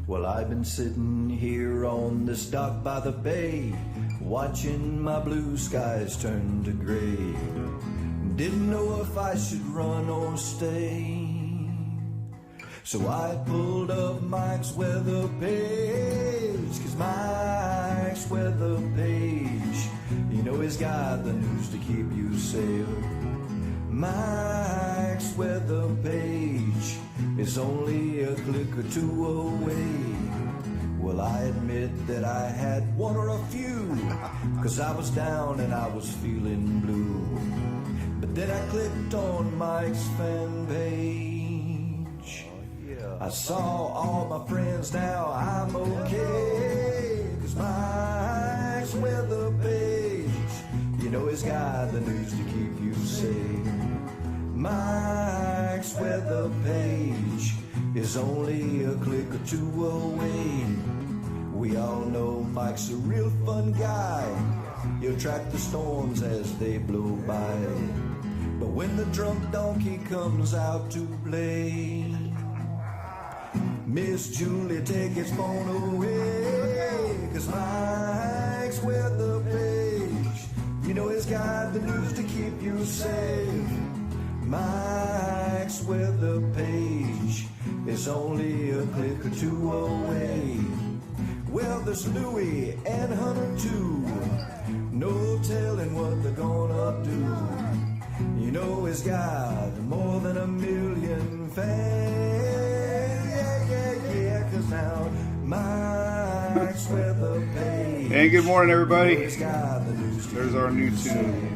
Well, I've been sitting here on this dock by the bay, watching my blue skies turn to gray. Didn't know if I should run or stay. So I pulled up Mike's weather page, 'cause Mike's weather page, you know he's got the news to keep you safe. Mike's weather page is only a click or two away. Well, I admit that I had one or a few, 'cause I was down and I was feeling blue. But then I clicked on Mike's fan page. I saw all my friends now, I'm okay, 'cause Mike's weather page, you know he's got the news to keep you safe. Mike's weather page is only a click or two away. We all know Mike's a real fun guy. He'll track the storms as they blow by. But when the drunk donkey comes out to play, Miss Julie, take his phone away, 'cause Mike's weather page, you know he's got the news to keep you safe. Mike's weather page is only a click or two away. Well, there's Louie and Hunter too, no telling what they're gonna do. You know he's got more than 1 million fans. Yeah, 'cause now Mike's weather page. And good morning, everybody. There's our new tune.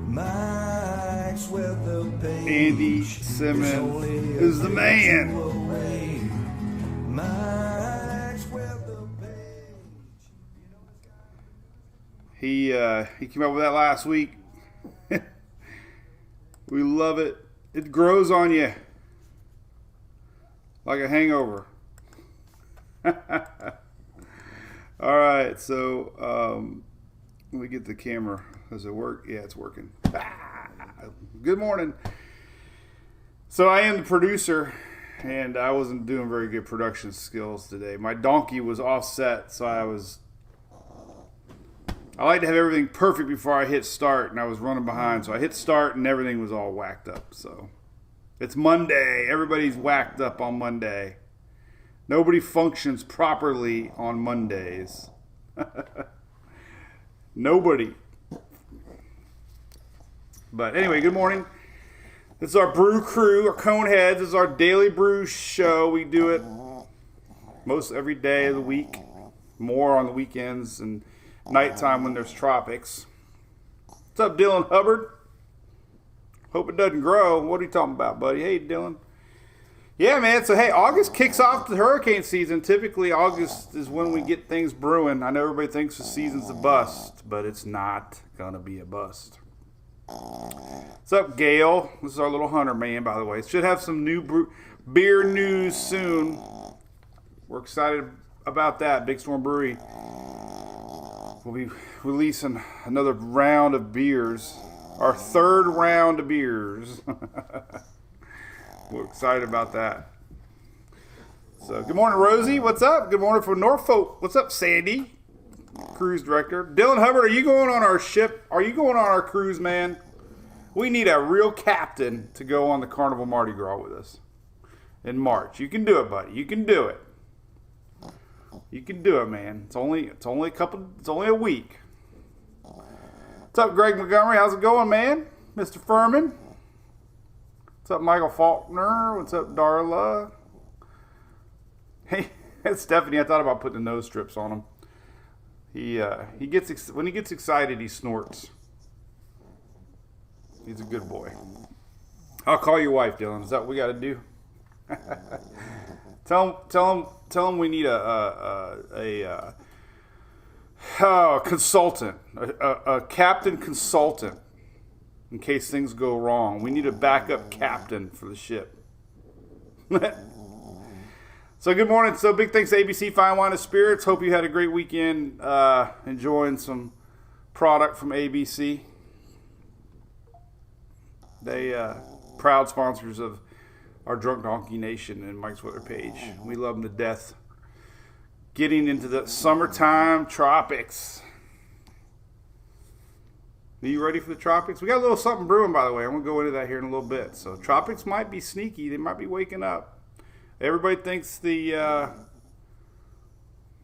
Mike's weather page. Andy Simmons is the man. Mike's weather page. He came up with that last week. We love it. It grows on you like a hangover. All right, so let me get the camera. Does it work? Yeah, it's working. Good morning. So I am the producer, and I wasn't doing very good production skills today. My donkey was offset, so I like to have everything perfect before I hit start, and I was running behind. So I hit start, and everything was all whacked up. So it's Monday. Everybody's whacked up on Monday. Nobody functions properly on Mondays. Nobody. But anyway, good morning. This is our brew crew, our Coneheads. This is our daily brew show. We do it most every day of the week, more on the weekends and nighttime when there's tropics. What's up, Dylan Hubbard? Hope it doesn't grow. What are you talking about, buddy? Hey, Dylan. Yeah, man. So, hey, August kicks off the hurricane season. Typically, August is when we get things brewing. I know everybody thinks the season's a bust, but it's not going to be a bust. What's up, Gail? This is our little Hunter man, by the way. Should have some new beer news soon. We're excited about that. Big Storm Brewery will be releasing another round of beers. Our third round of beers. We're excited about that. So, good morning, Rosie. What's up? Good morning from Norfolk. What's up, Sandy? Cruise director. Dylan Hubbard, are you going on our ship? Are you going on our cruise, man? We need a real captain to go on the Carnival Mardi Gras with us in March. You can do it, buddy. You can do it. You can do it, man. It's only a week. What's up, Greg Montgomery? How's it going, man? Mr. Furman? What's up, Michael Faulkner? What's up, Darla? Hey, Stephanie, I thought about putting the nose strips on him. When he gets excited, he snorts. He's a good boy. I'll call your wife, Dylan. Is that what we got to do? Tell him we need a consultant, a captain consultant, in case things go wrong. We need a backup captain for the ship. So good morning. So big thanks to ABC Fine Wine and Spirits. Hope you had a great weekend enjoying some product from ABC. They proud sponsors of our Drunk Donkey Nation and Mike's Weather page. We love them to death. getting into the summertime tropics. Are you ready for the tropics? We got a little something brewing, by the way. I'm going to go into that here in a little bit. So tropics might be sneaky. They might be waking up. Everybody thinks the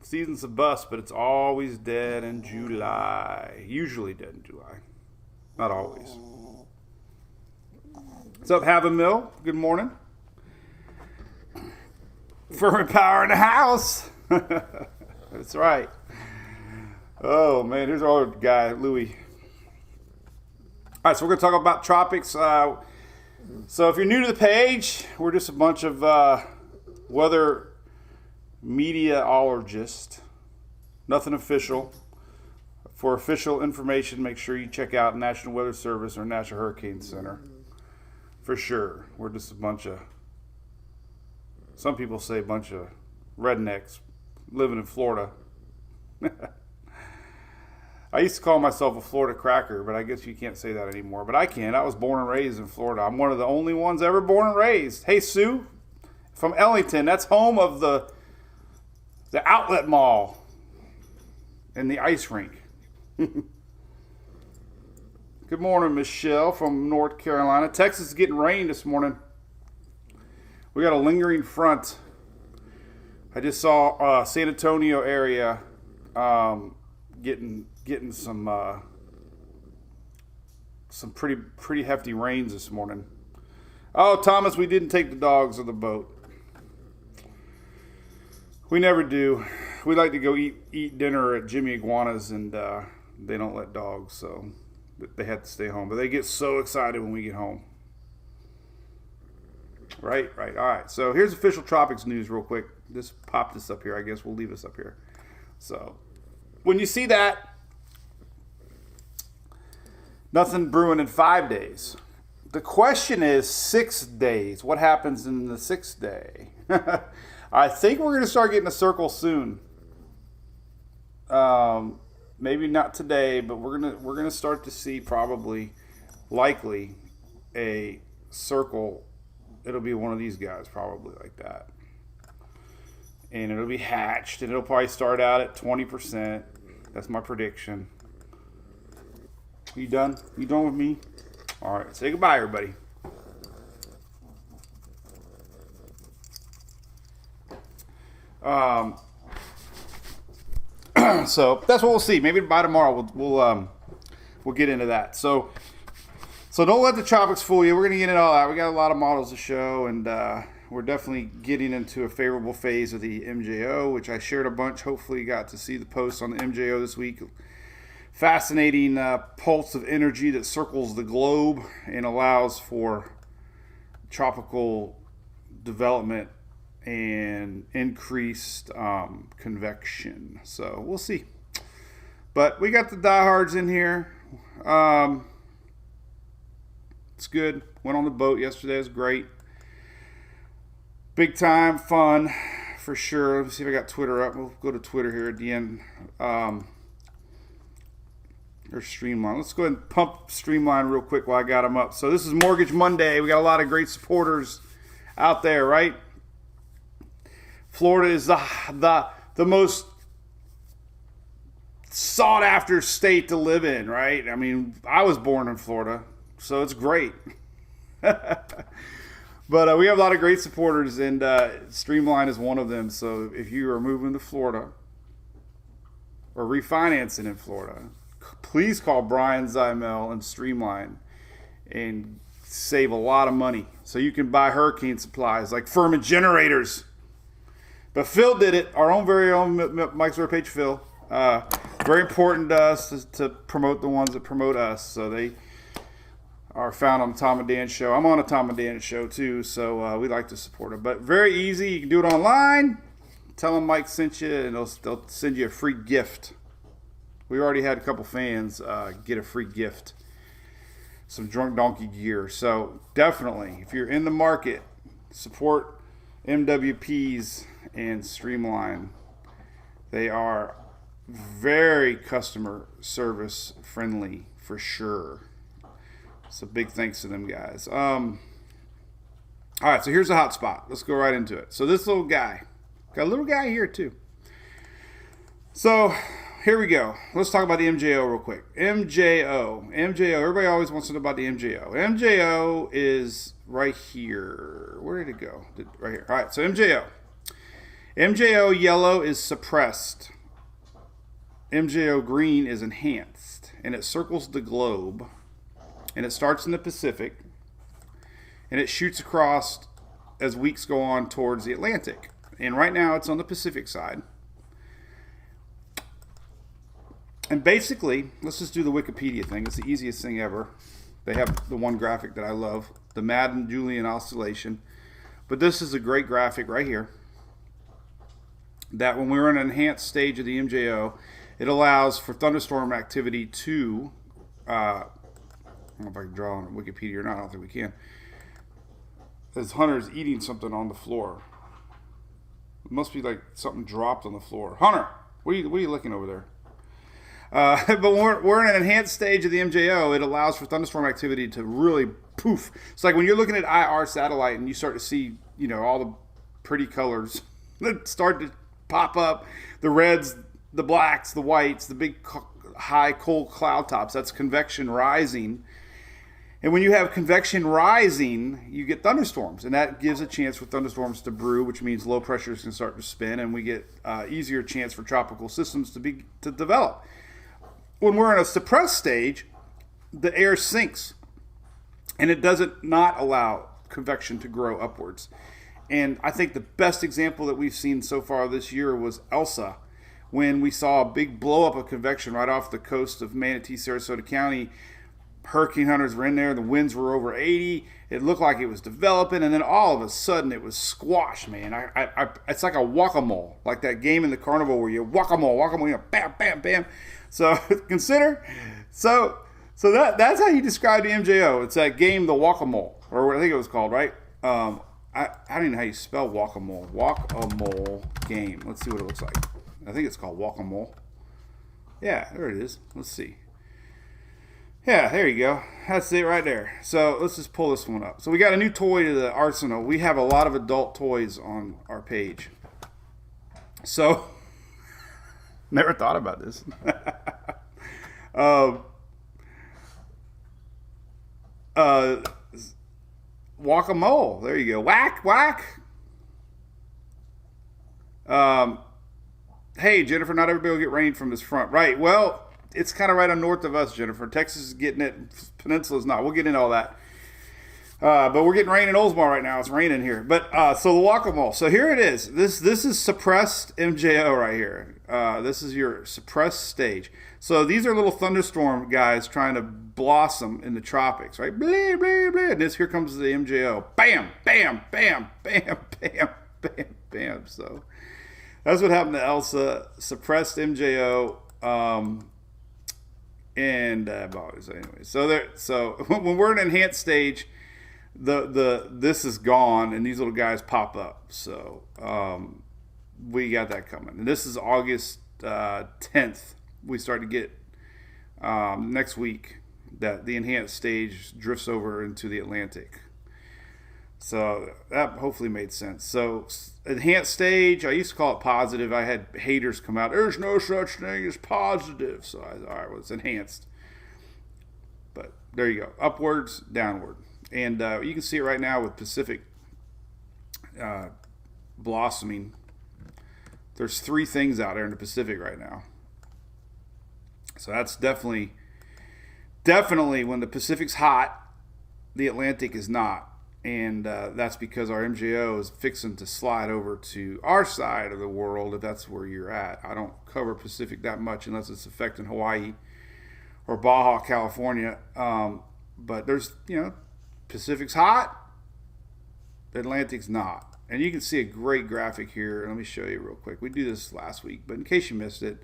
season's a bust, but it's always dead in July. Usually dead in July. Not always. What's up, Have a Mill? Good morning. Fervent Power in the house. That's right. Oh, man. Here's our other guy, Louie. All right, so we're going to talk about tropics. So if you're new to the page, we're just a bunch of weather meteorologists. Nothing official. For official information, make sure you check out National Weather Service or National Hurricane Center. For sure. We're just a bunch of, some people say a bunch of rednecks living in Florida. I used to call myself a Florida cracker, but I guess you can't say that anymore. But I can. I was born and raised in Florida. I'm one of the only ones ever born and raised. Hey, Sue, from Ellington. That's home of the outlet mall and the ice rink. Good morning, Michelle from North Carolina. Texas is getting rain this morning. We got a lingering front. I just saw San Antonio area getting some pretty hefty rains this morning. Oh, Thomas, we didn't take the dogs on the boat. We never do. We like to go eat dinner at Jimmy Iguana's, and they don't let dogs, so they have to stay home. But they get so excited when we get home. Right. All right. So here's official tropics news real quick. Just pop this up here. I guess we'll leave this up here. So when you see that, nothing brewing in 5 days. The question is 6 days. What happens in the 6th day? I think we're going to start getting a circle soon. Maybe not today, but we're gonna start to see likely a circle. It'll be one of these guys, probably like that, and it'll be hatched, and it'll probably start out at 20%. That's my prediction. You done? You done with me? All right. Say goodbye, everybody. So that's what we'll see. Maybe by tomorrow we'll get into that. So don't let the tropics fool you. We're gonna get it all out. We got a lot of models to show, and we're definitely getting into a favorable phase of the MJO, which I shared a bunch. Hopefully you got to see the post on the MJO this week. Fascinating pulse of energy that circles the globe and allows for tropical development and increased convection. So we'll see. But we got the diehards in here. It's good. Went on the boat yesterday. It was great. Big time fun for sure. Let me see if I got Twitter up. We'll go to Twitter here at the end. Or Streamline. Let's go ahead and pump Streamline real quick while I got them up. So this is Mortgage Monday. We got a lot of great supporters out there, right? Florida is the most sought after state to live in, right? I mean, I was born in Florida, so it's great. But we have a lot of great supporters, and Streamline is one of them. So if you are moving to Florida or refinancing in Florida, please call Brian Zymel and Streamline and save a lot of money. So you can buy hurricane supplies like Furman generators. But Phil did it, our own very own Mike's Web page, Phil. Very important to us to promote the ones that promote us. So they are found on the Tom and Dan show. I'm on a Tom and Dan show too, so we like to support them. But very easy. You can do it online. Tell them Mike sent you, and they'll send you a free gift. We already had a couple fans get a free gift. Some Drunk Donkey gear. So definitely, if you're in the market, support MWPs and Streamline. They are very customer service friendly for sure. So big thanks to them guys. All right, so here's the hot spot. Let's go right into it. So this little guy, got a little guy here too. So here we go. Let's talk about the MJO real quick. MJO. Everybody always wants to know about the MJO. MJO is right here. Where did it go? Right here. All right. So MJO. MJO yellow is suppressed. MJO green is enhanced. And it circles the globe. And it starts in the Pacific. And it shoots across as weeks go on towards the Atlantic. And right now it's on the Pacific side. And basically, let's just do the Wikipedia thing. It's the easiest thing ever. They have the one graphic that I love, the Madden-Julian oscillation. But this is a great graphic right here. That when we're in an enhanced stage of the MJO, it allows for thunderstorm activity to, I don't know if I can draw on Wikipedia or not. I don't think we can. This hunter's eating something on the floor. It must be like something dropped on the floor. Hunter, what are you looking over there? But when we're in an enhanced stage of the MJO, it allows for thunderstorm activity to really poof. It's like when you're looking at IR satellite and you start to see, all the pretty colors that start to pop up. The reds, the blacks, the whites, the big high cold cloud tops. That's convection rising. And when you have convection rising, you get thunderstorms. And that gives a chance for thunderstorms to brew, which means low pressures can start to spin. And we get easier chance for tropical systems to develop. When we're in a suppressed stage, the air sinks, and it doesn't not allow convection to grow upwards. And I think the best example that we've seen so far this year was Elsa, when we saw a big blow up of convection right off the coast of Manatee, Sarasota County. Hurricane hunters were in there. The winds were over 80. It looked like it was developing, and then all of a sudden it was squashed, man. It's like a whack-a-mole, like that game in the carnival where you whack-a-mole, bam, bam, bam. So consider, so that's how you describe the MJO. It's that game, the whack-a-mole, or what I think it was called, right? I don't even know how you spell whack-a-mole. Whack-a-mole game. Let's see what it looks like. I think it's called whack-a-mole. Yeah, there it is. Let's see. Yeah, there you go. That's it right there. So let's just pull this one up. So we got a new toy to the arsenal. We have a lot of adult toys on our page. So, never thought about this. Whack-a-mole. There you go. Whack, whack. Hey, Jennifer, not everybody will get rain from this front. Right, well, it's kind of right on north of us, Jennifer. Texas is getting it. Peninsula's not. We'll get into all that. But we're getting rain in Oldsmar right now. It's raining here. But so the whack-a-mole. So here it is. This is suppressed MJO right here. This is your suppressed stage. So these are little thunderstorm guys trying to blossom in the tropics, right? Blah, blah, blah. And here comes the MJO. Bam, bam, bam, bam, bam, bam, bam. So that's what happened to Elsa. Suppressed MJO. Anyway, so when we're in an enhanced stage, this is gone and these little guys pop up. So we got that coming. And this is August 10th. We start to get next week that the enhanced stage drifts over into the Atlantic. So that hopefully made sense. So enhanced stage, I used to call it positive. I had haters come out. There's no such thing as positive. So all right, well, it's enhanced. But there you go. Upwards, downward. And you can see it right now with Pacific blossoming. There's 3 things out there in the Pacific right now. So that's definitely when the Pacific's hot, the Atlantic is not. And that's because our MJO is fixing to slide over to our side of the world, if that's where you're at. I don't cover Pacific that much unless it's affecting Hawaii or Baja, California. But there's, Pacific's hot, Atlantic's not. And you can see a great graphic here. Let me show you real quick. We did this last week, but in case you missed it,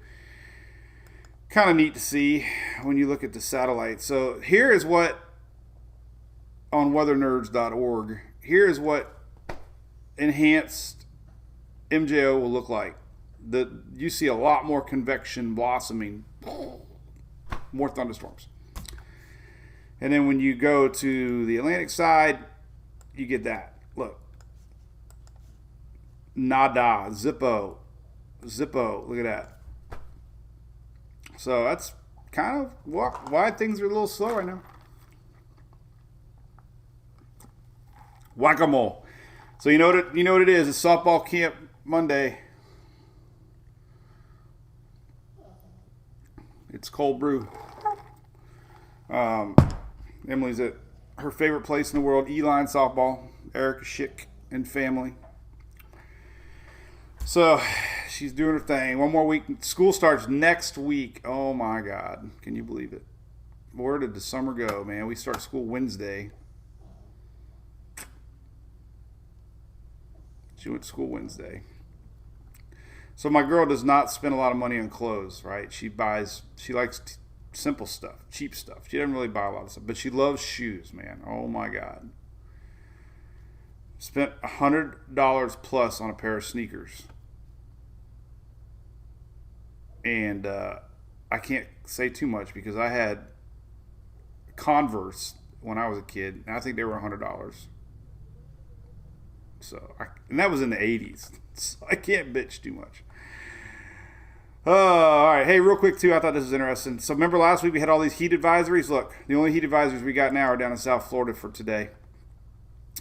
kind of neat to see when you look at the satellite. So here is what, on weathernerds.org, here is what enhanced MJO will look like. You see a lot more convection blossoming, more thunderstorms. And then when you go to the Atlantic side, you get that. Look. Nada, zippo, look at that. So that's kind of why things are a little slow right now. Whack-a-mole. So you know what it is. It's softball camp Monday. It's cold brew. Emily's at her favorite place in the world, E-Line Softball. Erica Schick and family. So she's doing her thing. One more week. School starts next week. Oh my God. Can you believe it? Where did the summer go, man? We start school Wednesday. She went to school Wednesday. So my girl does not spend a lot of money on clothes, right? She likes simple stuff, cheap stuff. She doesn't really buy a lot of stuff, but she loves shoes, man. Oh my God. Spent $100 plus on a pair of sneakers. And I can't say too much because I had Converse when I was a kid, and I think they were $100. And that was in the 80s. So I can't bitch too much. All right. Hey, real quick, too, I thought this was interesting. So remember last week we had all these heat advisories? Look, the only heat advisories we got now are down in South Florida for today.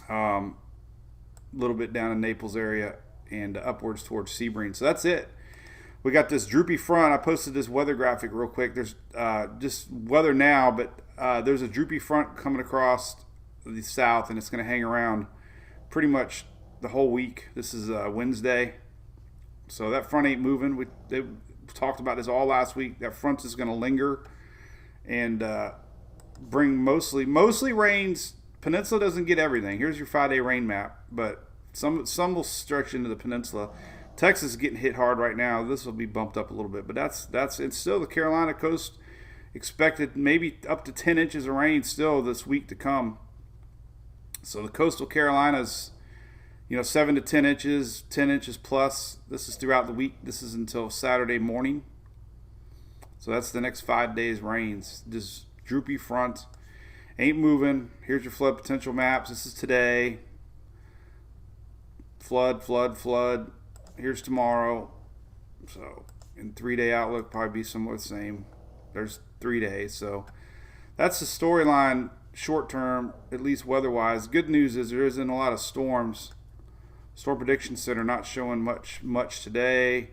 A little bit down in Naples area and upwards towards Sebring. So that's it. We got this droopy front. I posted this weather graphic real quick. There's just weather now, but there's a droopy front coming across the south, and it's going to hang around pretty much the whole week. This is Wednesday. So that front ain't moving. They talked about this all last week. That front is going to linger and bring mostly rains. Peninsula doesn't get everything. Here's your 5-day rain map, but some will stretch into the peninsula. Texas is getting hit hard right now. This will be bumped up a little bit, but it's still the Carolina coast expected maybe up to 10 inches of rain still this week to come. So the coastal Carolinas, 7 to 10 inches, 10 inches plus. This is throughout the week. This is until Saturday morning. So that's the next 5 days rains. This droopy front ain't moving. Here's your flood potential maps. This is today. Flood. Here's tomorrow. So in 3-day outlook, probably be somewhere the same. There's 3 days. So that's the storyline short term, at least weather-wise. Good news is there isn't a lot of storms. Storm Prediction Center not showing much today.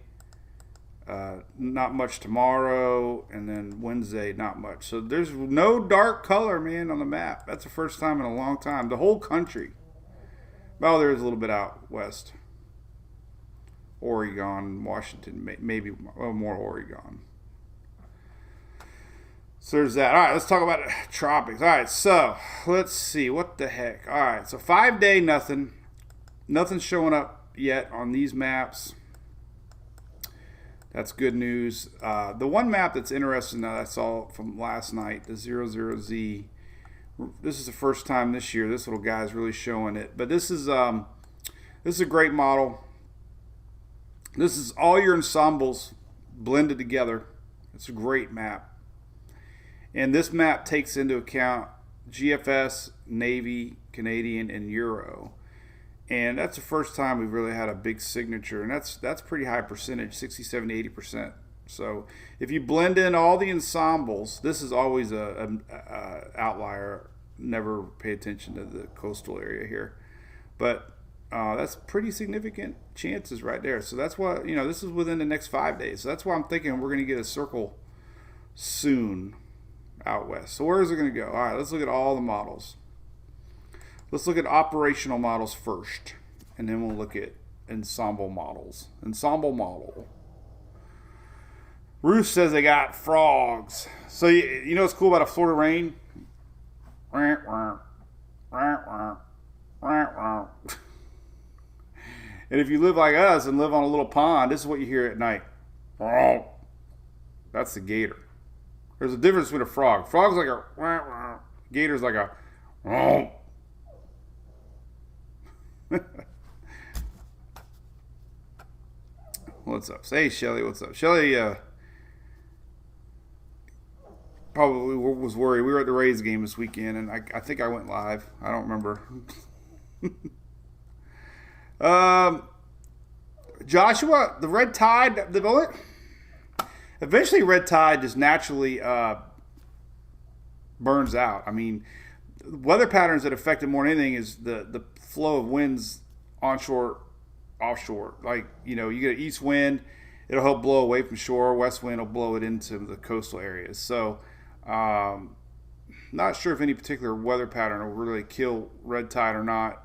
Not much tomorrow. And then Wednesday, not much. So there's no dark color, man, on the map. That's the first time in a long time. The whole country. Well, there is a little bit out west. Oregon, Washington, maybe more Oregon. So there's that. All right, let's talk about tropics. All right, so let's see. What the heck? All right, so 5-day nothing. Nothing's showing up yet on these maps. That's good news. The one map that's interesting that I saw from last night, the 00Z, this is the first time this year this little guy's really showing it. But this is a great model. This is all your ensembles blended together. It's a great map. And this map takes into account GFS, Navy, Canadian, and Euro. And that's the first time we've really had a big signature. And that's pretty high percentage, 60, 70, 80%. So if you blend in all the ensembles, this is always a outlier. Never pay attention to the coastal area here. But that's pretty significant chances right there. So that's why, this is within the next 5 days. So that's why I'm thinking we're going to get a circle soon out west. So where is it going to go? All right, let's look at all the models. Let's look at operational models first, and then we'll look at ensemble models. Ensemble model. Ruth says they got frogs. So you know what's cool about a Florida rain? And if you live like us and live on a little pond, this is what you hear at night. That's the gator. There's a difference between a frog. Frog's like a gator's like a What's up? Say, Shelly, what's up? Shelly probably was worried. We were at the Rays game this weekend, and I think I went live. I don't remember. Joshua, the red tide, as eventually red tide just naturally burns out. I mean, weather patterns that affect it more than anything is the flow of winds onshore, offshore. Like, you get an east wind, it'll help blow away from shore. West wind will blow it into the coastal areas. So, not sure if any particular weather pattern will really kill red tide or not.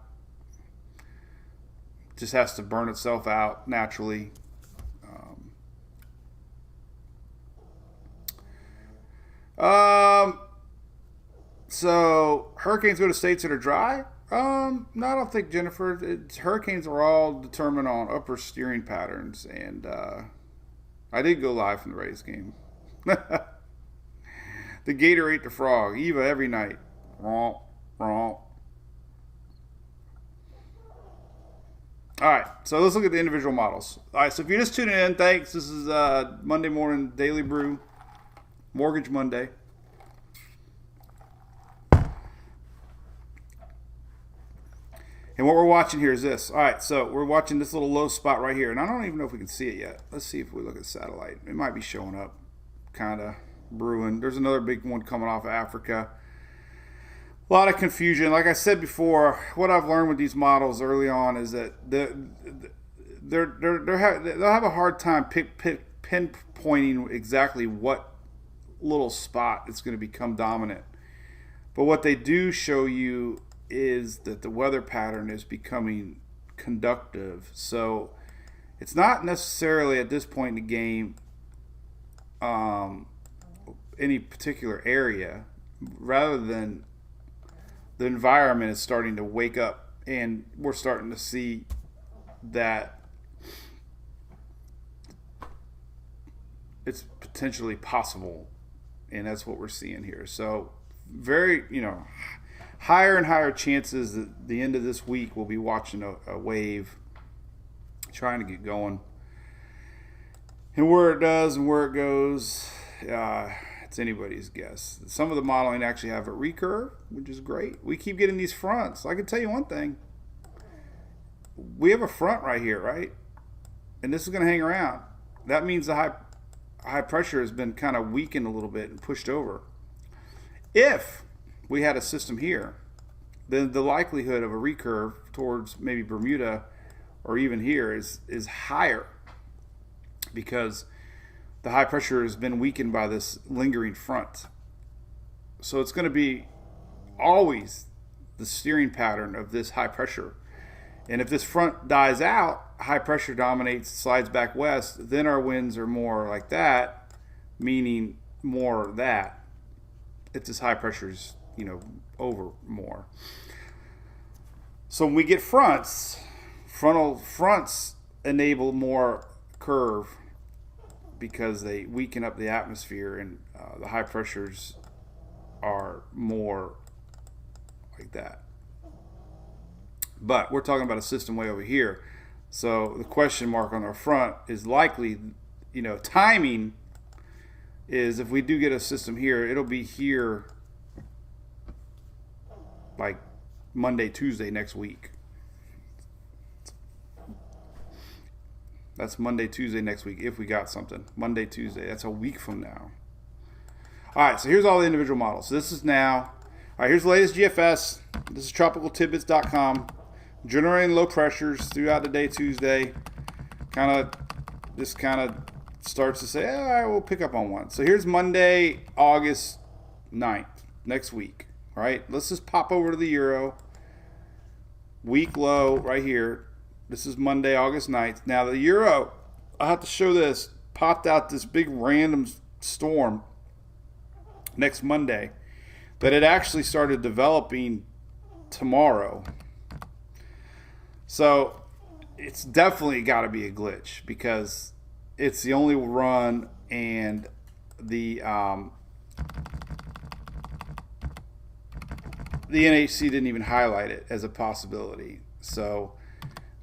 Just has to burn itself out naturally. So hurricanes go to states that are dry. No, I don't think, Jennifer. Hurricanes are all determined on upper steering patterns, and I did go live from the Rays game. The gator ate the frog. Eva every night. Wrong, wrong. All right, so let's look at the individual models. All right, so if you're just tuning in, thanks. This is Monday morning Daily Brew, Mortgage Monday. And what we're watching here is this. All right, so we're watching this little low spot right here. And I don't even know if we can see it yet. Let's see if we look at satellite. It might be showing up, kind of brewing. There's another big one coming off of Africa. A lot of confusion. Like I said before, what I've learned with these models early on is that they'll have a hard time pinpointing exactly what little spot is going to become dominant. But what they do show you is that the weather pattern is becoming conductive. So it's not necessarily at this point in the game any particular area, rather than the environment is starting to wake up, and we're starting to see that it's potentially possible, and that's what we're seeing here. So very, higher and higher chances that the end of this week we'll be watching a wave trying to get going. And where it does and where it goes, it's anybody's guess. Some of the modeling actually have a recurve, which is great. We keep getting these fronts. I can tell you one thing. We have a front right here, right? And this is going to hang around. That means the high pressure has been kind of weakened a little bit and pushed over. If we had a system here, then the likelihood of a recurve towards maybe Bermuda or even here is higher, because the high pressure has been weakened by this lingering front. So it's going to be always the steering pattern of this high pressure. And if this front dies out, high pressure dominates, slides back west, then our winds are more like that, meaning more that. If this high pressure's over more. So when we get frontal fronts enable more curve because they weaken up the atmosphere, and the high pressures are more like that. But we're talking about a system way over here. So the question mark on our front is likely, timing is if we do get a system here, it'll be here like Monday, Tuesday next week. That's Monday, Tuesday next week if we got something. Monday, Tuesday. That's a week from now. All right, so here's all the individual models. So this is now. All right, here's the latest GFS. This is tropicaltidbits.com. Generating low pressures throughout the day Tuesday. Kind of starts to say, all right, we'll pick up on one. So here's Monday, August 9th, next week. All right, let's just pop over to the Euro. Week low right here. This is Monday, August 9th. Now the Euro, I have to show this, popped out this big random storm next Monday that it actually started developing tomorrow. So it's definitely got to be a glitch, because it's the only run, and the NHC didn't even highlight it as a possibility. So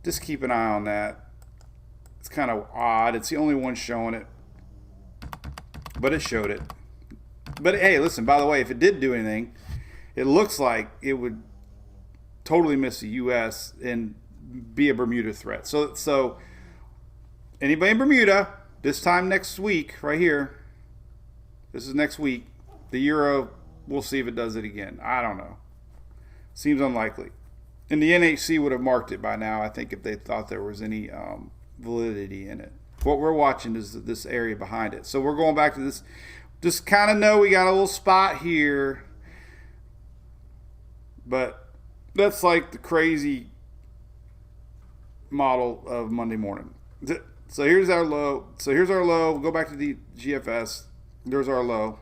just keep an eye on that. It's kind of odd. It's the only one showing it, but it showed it. But hey, listen, by the way, if it did do anything, it looks like it would totally miss the U.S. and be a Bermuda threat. So anybody in Bermuda, this time next week, right here, this is next week, the euro, we'll see if it does it again. I don't know. Seems unlikely. And the NHC would have marked it by now, I think, if they thought there was any validity in it. What we're watching is this area behind it. So we're going back to this. Just kind of know we got a little spot here. But that's like the crazy model of Monday morning. So here's our low. We'll go back to the GFS. There's our low.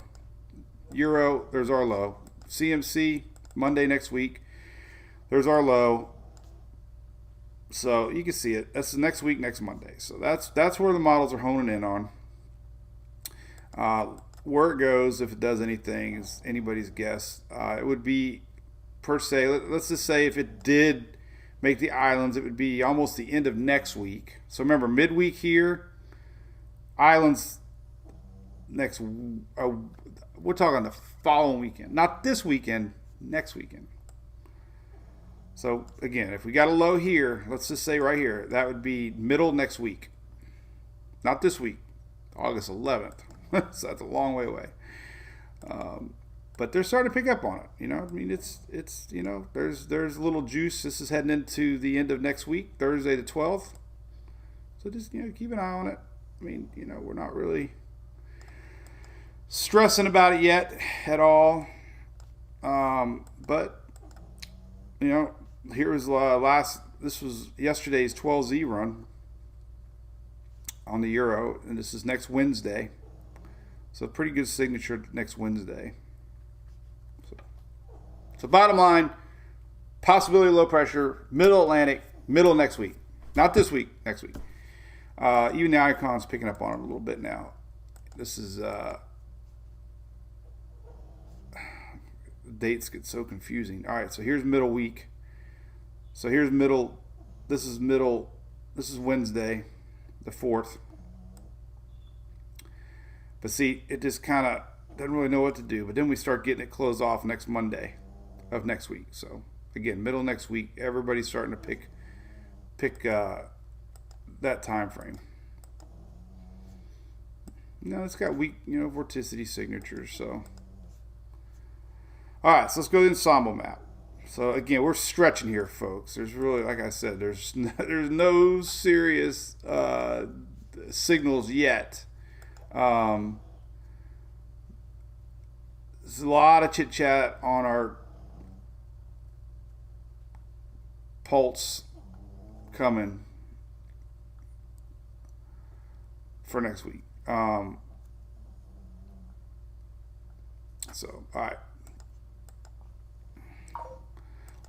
Euro, there's our low. CMC, Monday next week. There's our low. So you can see it. That's the next week, next Monday. So that's where the models are honing in on. Where it goes, if it does anything, is anybody's guess. It would be, per se, let's just say if it did make the islands, it would be almost the end of next week. So remember, midweek here, islands next, we're talking the following weekend. Not this weekend, next weekend. So again, if we got a low here, let's just say right here, that would be middle next week. Not this week, August 11th. So that's a long way away. But they're starting to pick up on it. You know, I mean, it's you know, there's a little juice. This is heading into the end of next week, Thursday the 12th. So just, you know, keep an eye on it. I mean, you know, we're not really stressing about it yet at all. But you know, here was this was yesterday's 12Z run on the euro, and this is next Wednesday. So pretty good signature next Wednesday. So bottom line, possibility of low pressure, middle Atlantic, middle next week. Not this week, next week. Even the icon's picking up on it a little bit now. This is dates get so confusing. All right, so here's middle week. So here's middle. This is Wednesday, the 4th. But see, it just kind of doesn't really know what to do. But then we start getting it closed off next Monday of next week. So again, middle next week, everybody's starting to pick that time frame. No, it's got weak, you know, vorticity signatures. So all right, so let's go to the ensemble map. So again, we're stretching here, folks. There's really, like I said, there's no serious signals yet. There's a lot of chit chat on our pulse coming for next week. So all right.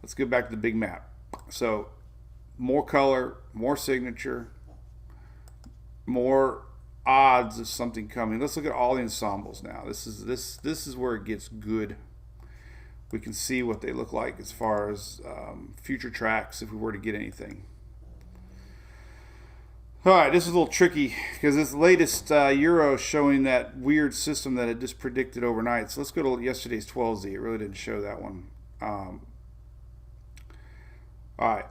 Let's get back to the big map. So more color, more signature, more odds of something coming. Let's look at all the ensembles now. This is where it gets good. We can see what they look like as far as future tracks if we were to get anything. All right, this is a little tricky because this latest Euro showing that weird system that it just predicted overnight. So let's go to yesterday's 12Z. It really didn't show that one. All right.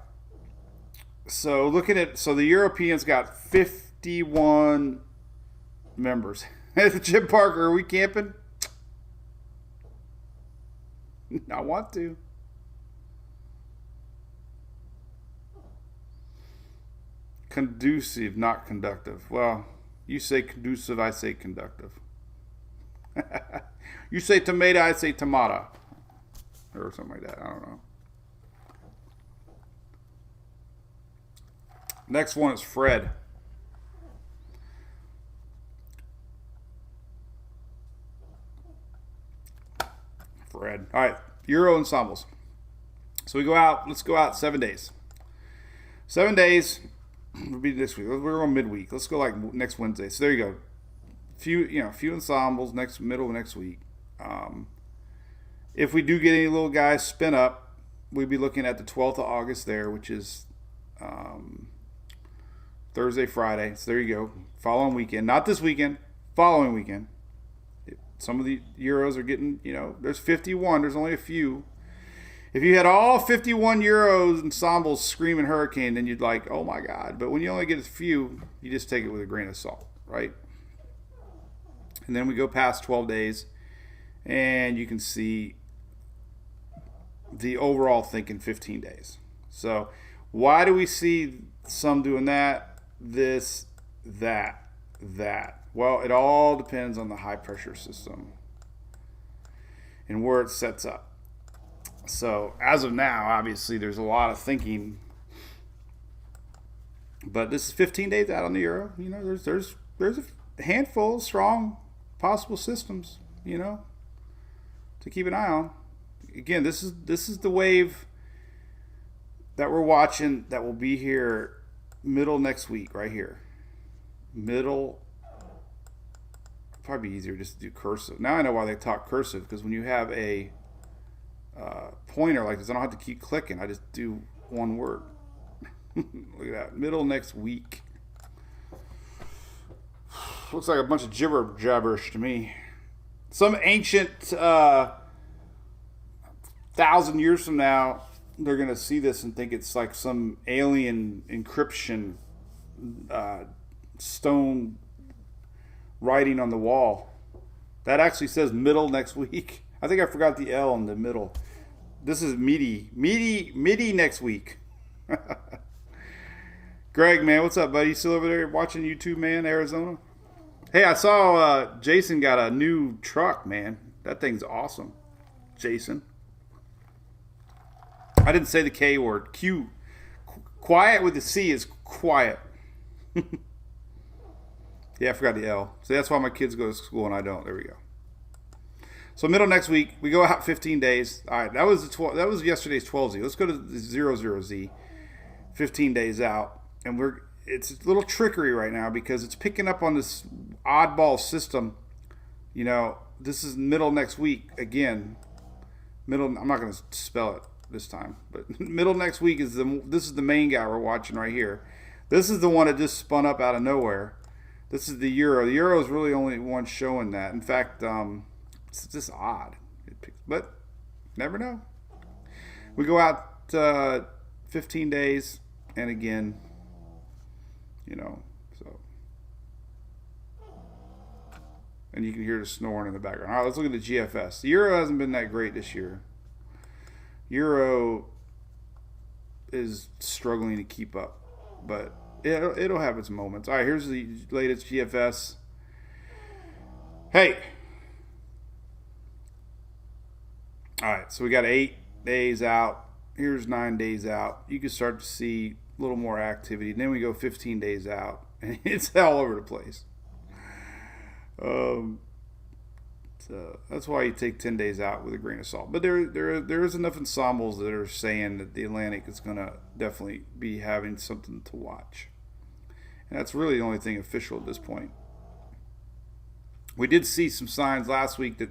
So the Europeans got 51 members. Jim Parker, are we camping? I want to. Conducive, not conductive. Well, you say conducive, I say conductive. You say tomato, I say tomato. Or something like that. I don't know. Next one is Fred. Fred. All right, Euro ensembles. So let's go out 7 days. 7 days will be this week. We're on midweek. Let's go like next Wednesday. So there you go. Few ensembles middle of next week. If we do get any little guys spin up, we'd be looking at the 12th of August there, which is Thursday, Friday. So there you go. Following weekend. Not this weekend. Following weekend. Some of the Euros are getting, there's 51. There's only a few If you had all 51 Euros ensembles screaming hurricane, then you'd like, oh my God. But when you only get a few, you just take it with a grain of salt, right? And then we go past 12 days, and you can see the overall thing in 15 days. So why do we see some doing that, this, that? Well, it all depends on the high pressure system and where it sets up. So as of now, obviously there's a lot of thinking, but this is 15 days out on the euro. You know, there's a handful of strong possible systems, you know, to keep an eye on. Again, this is the wave that we're watching that will be here middle next week, right here. Middle. Probably easier just to do cursive. Now I know why they talk cursive, because when you have a pointer like this, I don't have to keep clicking. I just do one word. Look at that. Middle next week. Looks like a bunch of gibberish to me. Some ancient 1,000 years from now, they're going to see this and think it's like some alien encryption stone writing on the wall. That actually says middle next week. I think I forgot the L in the middle. This is midi next week. Greg, man, what's up, buddy? You still over there watching YouTube, man, Arizona? Hey, I saw Jason got a new truck, man. That thing's awesome. Jason. I didn't say the K word. Q. Quiet with the C is quiet. Yeah, I forgot the L. So that's why my kids go to school and I don't. There we go. So middle next week, we go out 15 days. All right, that was yesterday's 12Z. Let's go to the 00Z. 15 days out, and it's a little trickery right now because it's picking up on this oddball system. You know, this is middle next week again. I'm not going to spell it this time, but middle next week this is the main guy we're watching right here. This is the one that just spun up out of nowhere. This is the euro. The euro is really only one showing that. In fact, it's just odd. But never know. We go out 15 days, and again, you know, so. And you can hear the snoring in the background. All right, let's look at the GFS. The euro hasn't been that great this year. Euro is struggling to keep up, but it'll have its moments. All right, here's the latest GFS. Hey. All right, so we got 8 days out. Here's 9 days out. You can start to see a little more activity. Then we go 15 days out, and it's all over the place. So that's why you take 10 days out with a grain of salt. But there is enough ensembles that are saying that the Atlantic is going to definitely be having something to watch. And that's really the only thing official at this point. We did see some signs last week that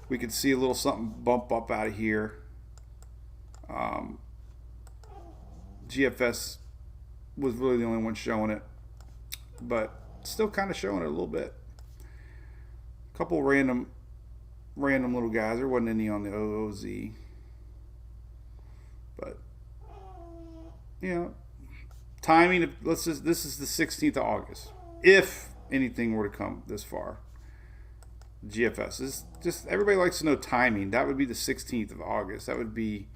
we could see a little something bump up out of here. GFS was really the only one showing it, but still kind of showing it a little bit. A couple random little guys. There wasn't any on the OOZ, but you know, timing. This is the 16th of August. If anything were to come this far, GFS is just, everybody likes to know timing. That would be the 16th of August. That would be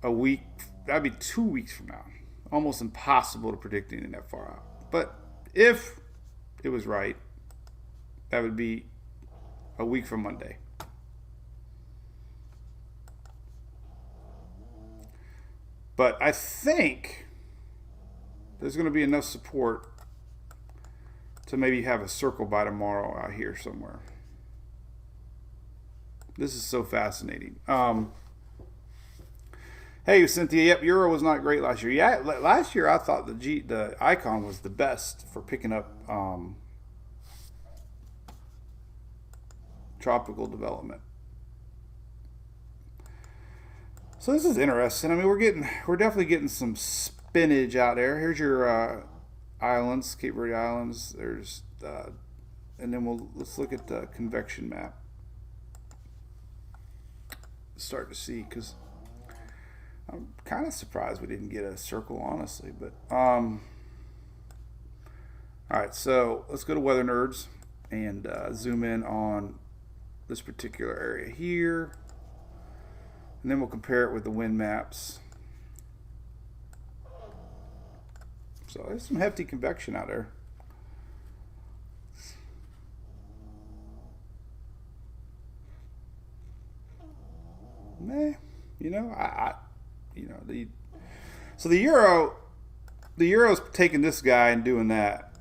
a week. That'd be 2 weeks from now. Almost impossible to predict anything that far out. But if it was right, that would be a week from Monday. But I think there's going to be enough support to maybe have a circle by tomorrow out here somewhere. This is so fascinating. Hey, Cynthia. Yep, Euro was not great last year. Yeah, last year I thought the icon was the best for picking up tropical development. So this is interesting. I mean, we're definitely getting some spinach out there. Here's your islands, Cape Verde Islands. There's and then let's look at the convection map. Start to see, because I'm kind of surprised we didn't get a circle, honestly. But all right, so let's go to Weather Nerds and zoom in on this particular area here, and then we'll compare it with the wind maps. So there's some hefty convection out there. You know, so the Euro's taking this guy and doing that,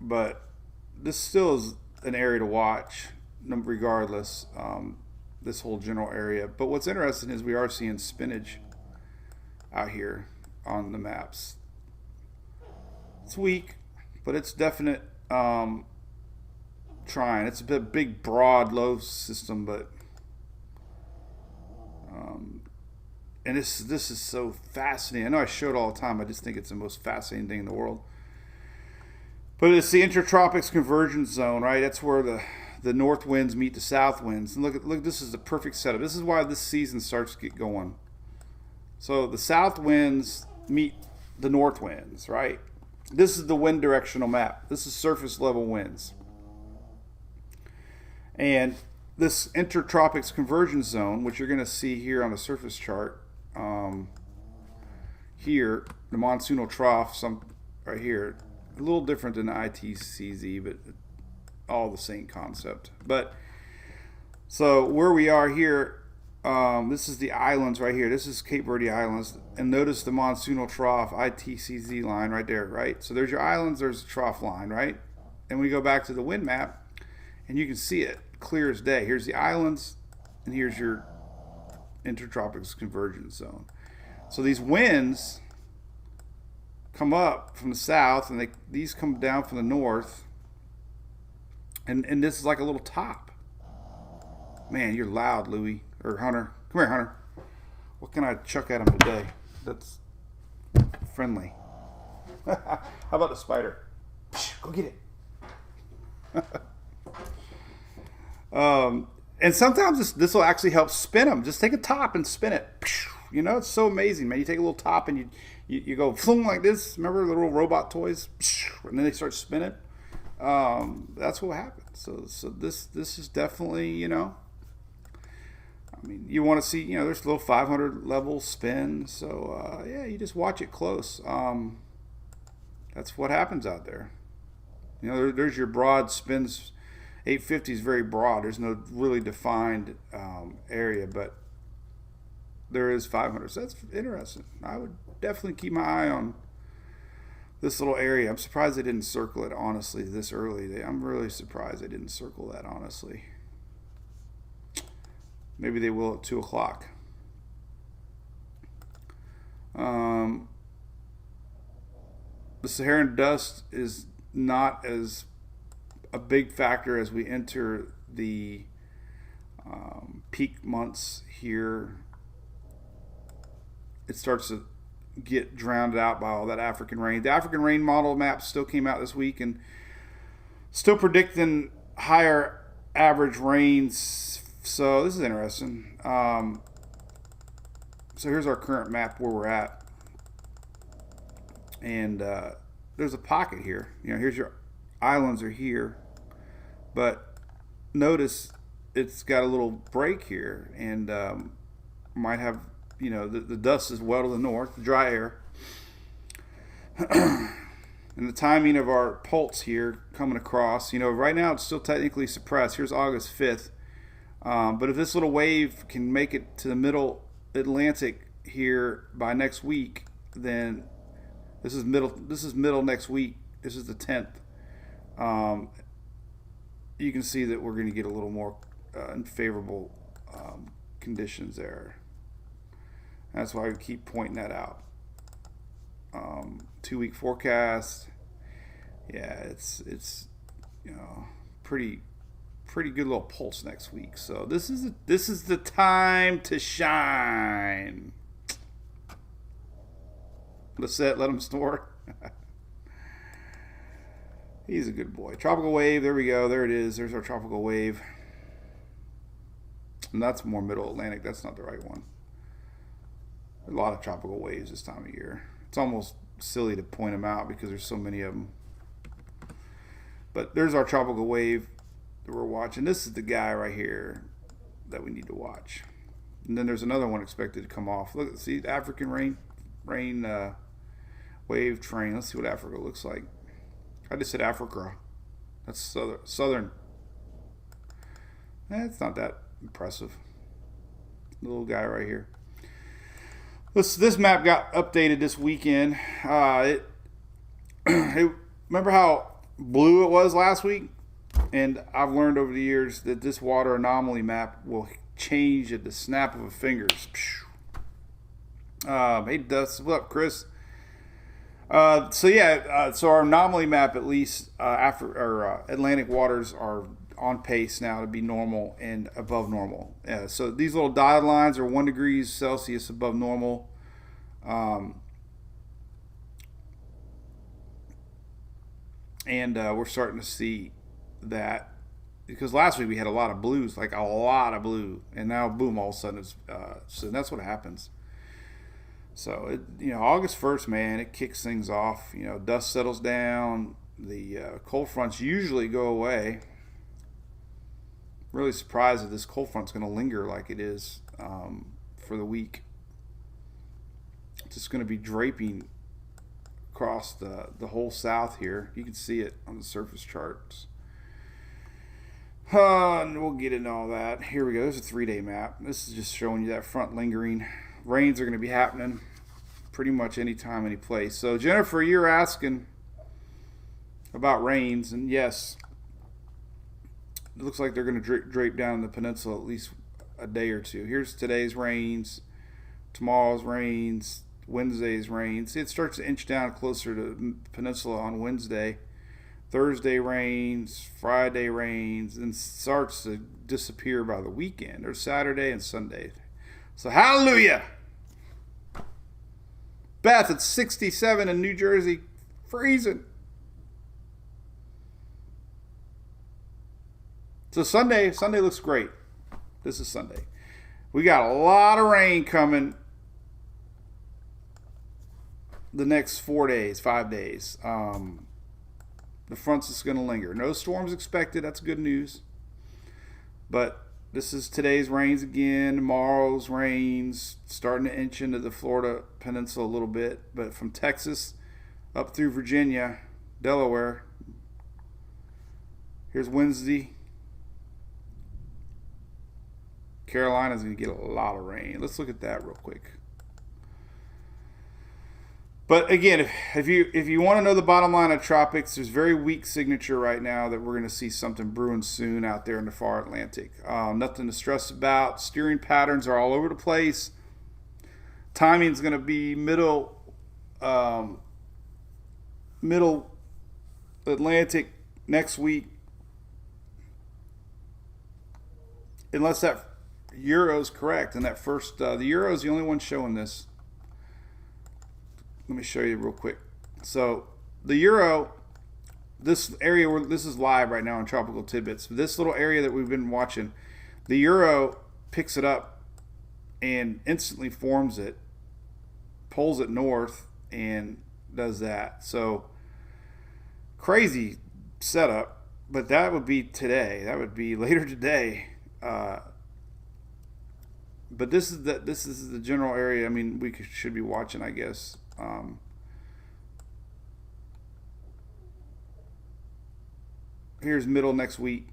but this still is an area to watch, regardless. This whole general area. But what's interesting is we are seeing spinach out here on the maps. It's weak, but it's definite trying. It's a big, broad, low system, but and this is so fascinating. I know I show it all the time. I just think it's the most fascinating thing in the world. But it's the intertropics convergence zone, right? That's where the north winds meet the south winds. And look, this is the perfect setup. This is why this season starts to get going. So the south winds meet the north winds, right? This is the wind directional map. This is surface level winds. And this intertropics convergence zone, which you're going to see here on the surface chart, here, the monsoonal trough, right here, a little different than the ITCZ, but all the same concept. But so where we are here, this is the islands right here. This is Cape Verde Islands, and notice the monsoonal trough ITCZ line right there, right? So there's your islands, there's the trough line, right? And we go back to the wind map, and you can see it clear as day. Here's the islands, and here's your intertropics convergence zone. So these winds come up from the south, and these come down from the north, and this is like a little top. Man, you're loud, Louie, or Hunter. Come here, Hunter. What can I chuck at him today that's friendly? How about the spider? Go get it. And sometimes this will actually help spin them. Just take a top and spin it. You know, it's so amazing, man. You take a little top and you go flung like this. Remember the little robot toys? And then they start spinning. That's what happens. So this is definitely, you know, I mean, you want to see, you know, there's a little 500 level spin. So yeah, you just watch it close. That's what happens out there. You know, there's your broad spins. 850 is very broad. There's no really defined area, but there is 500. So that's interesting. I would definitely keep my eye on this little area. I'm surprised they didn't circle it, honestly, this early. I'm really surprised they didn't circle that, honestly. Maybe they will at 2 o'clock. The Saharan dust is not as a big factor as we enter the peak months here. It starts to get drowned out by all that African rain. The African rain model map still came out this week and still predicting higher average rains. So this is interesting. So here's our current map where we're at. And there's a pocket here. You know, here's your islands are here. But notice it's got a little break here, and might have, you know, the dust is well to the north, the dry air. And the timing of our pulse here coming across, you know, right now it's still technically suppressed. Here's August 5th. But if this little wave can make it to the middle Atlantic here by next week, then this is middle next week. This is the 10th. You can see that we're going to get a little more unfavorable conditions there. That's why I keep pointing that out. 2-week forecast. Yeah, it's you know, pretty good little pulse next week. So this is the time to shine. Let's let him snore. He's a good boy. Tropical wave. There we go. There it is. There's our tropical wave. And that's more middle Atlantic. That's not the right one. A lot of tropical waves this time of year. It's almost silly to point them out because there's so many of them. But there's our tropical wave that we're watching. This is the guy right here that we need to watch. And then there's another one expected to come off. Look, see the African rain wave train. Let's see what Africa looks like. I just said Africa. That's southern. It's not that impressive. The little guy right here. This map got updated this weekend. Remember how blue it was last week? And I've learned over the years that this water anomaly map will change at the snap of a fingers. Hey, Dust, what's up, Chris? So our anomaly map, at least Atlantic waters are on pace now to be normal and above normal. So these little dotted lines are 1 degree Celsius above normal. We're starting to see that because last week we had a lot of blues, like a lot of blue, and now boom, all of a sudden so that's what happens. So August 1st, man, it kicks things off. Dust settles down. The cold fronts usually go away. Really surprised that this cold front's going to linger like it is for the week. It's just going to be draping across the whole south here. You can see it on the surface charts. And we'll get into all that. Here we go. There's a 3-day map. This is just showing you that front lingering. Rains are going to be happening pretty much anytime, any place. So, Jennifer, you're asking about rains, and yes, it looks like they're going to drape down the peninsula at least a day or two. Here's today's rains, tomorrow's rains, Wednesday's rains. See, it starts to inch down closer to the peninsula on Wednesday. Thursday rains, Friday rains, and starts to disappear by the weekend, or Saturday and Sunday. So hallelujah! Beth, it's 67 in New Jersey, freezing. So Sunday looks great. This is Sunday. We got a lot of rain coming the next 5 days. The front's just going to linger. No storms expected. That's good news. But this is today's rains again. Tomorrow's rains starting to inch into the Florida peninsula a little bit. But from Texas up through Virginia, Delaware. Here's Wednesday. Carolina's going to get a lot of rain. Let's look at that real quick. But again, if you want to know the bottom line of tropics, there's very weak signature right now that we're going to see something brewing soon out there in the far Atlantic. Nothing to stress about. Steering patterns are all over the place. Timing's going to be middle Atlantic next week, unless that Euro's correct. And that first, the Euro is the only one showing this. Let me show you real quick. So the Euro, this area where this is live right now on Tropical Tidbits. This little area that we've been watching, the Euro picks it up and instantly forms it, pulls it north, and does that. So crazy setup, but that would be today. That would be later today. But this is the general area. I mean, we should be watching, I guess. Here's middle next week.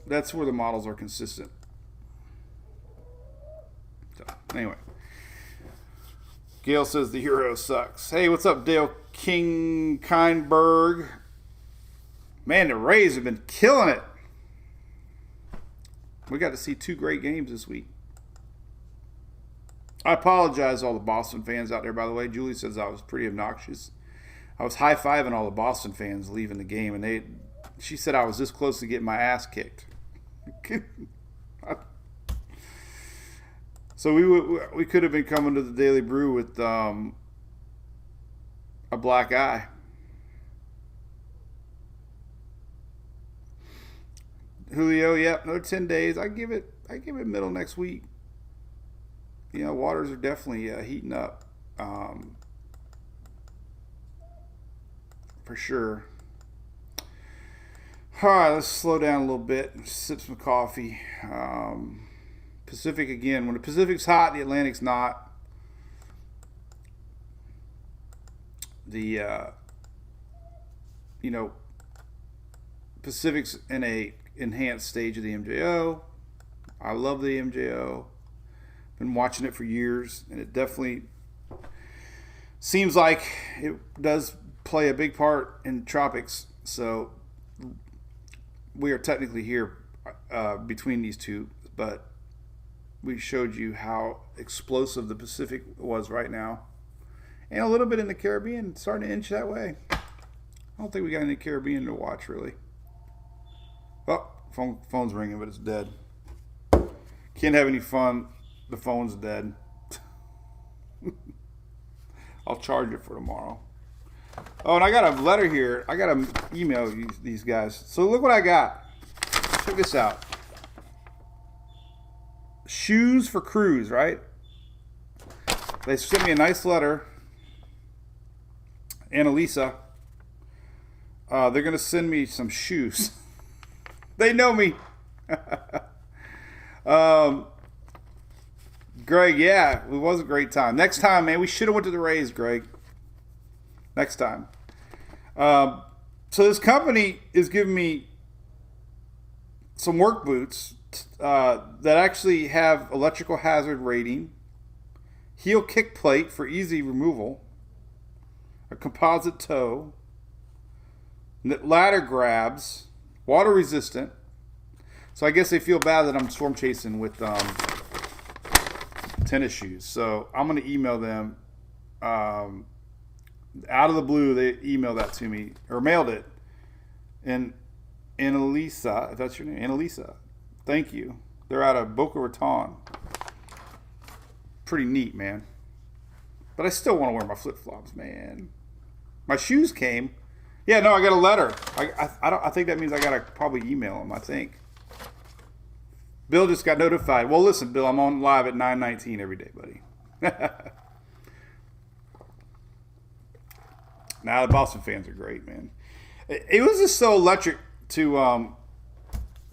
That's where the models are consistent. So, anyway. Gail says the Euro sucks. Hey, what's up, Dale King Kindberg? Man, the Rays have been killing it. We got to see 2 great games this week. I apologize to all the Boston fans out there, by the way. Julie says I was pretty obnoxious. I was high-fiving all the Boston fans leaving the game, and she said I was this close to getting my ass kicked. So we could have been coming to the Daily Brew with a black eye. Julio, yep, another 10 days. I give it give it middle next week. You know, waters are definitely heating up. For sure. All right, let's slow down a little bit. Sip some coffee. Pacific again. When the Pacific's hot, the Atlantic's not. The Pacific's in a enhanced stage of the MJO. I love the MJO. Been watching it for years, and it definitely seems like it does play a big part in tropics. So we are technically here between these two, but we showed you how explosive the Pacific was right now, and a little bit in the Caribbean, starting to inch that way. I don't think we got any Caribbean to watch really. Oh, phone's ringing, but it's dead. Can't have any fun. The phone's dead. I'll charge it for tomorrow. Oh, and I got a letter here. I got to email these guys. So look what I got. Check this out. Shoes for cruise, right? They sent me a nice letter. Annalisa. They're going to send me some shoes. They know me. Greg, yeah, it was a great time. Next time, man, we should have went to the Rays, Greg. Next time. So this company is giving me some work boots that actually have electrical hazard rating, heel kick plate for easy removal, a composite toe, ladder grabs, water resistant. So I guess they feel bad that I'm storm chasing with tennis shoes. So I'm going to email them. Out of the blue, they emailed that to me, or mailed it. And Annalisa, if that's your name, Annalisa, thank you. They're out of Boca Raton. Pretty neat, man. But I still want to wear my flip-flops, man. My shoes came. Yeah, no, I got a letter. I think that means I got to probably email them, I think. Bill just got notified. Well, listen, Bill, I'm on live at 9:19 every day, buddy. Nah, the Boston fans are great, man. It was just so electric to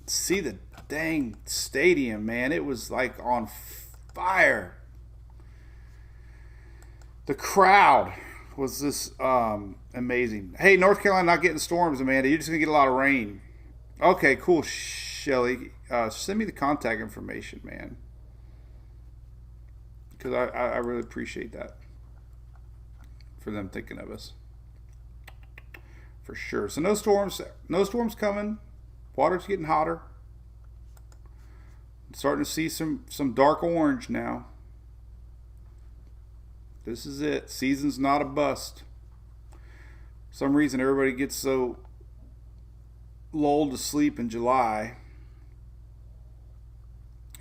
see the dang stadium, man. It was like on fire. The crowd was just amazing. Hey, North Carolina not getting storms, Amanda. You're just going to get a lot of rain. Okay, cool, Shelly. Send me the contact information, man. Because I really appreciate that. For them thinking of us. For sure. So no storms coming. Water's getting hotter. I'm starting to see some dark orange now. This is it. Season's not a bust. For some reason everybody gets so lulled to sleep in July.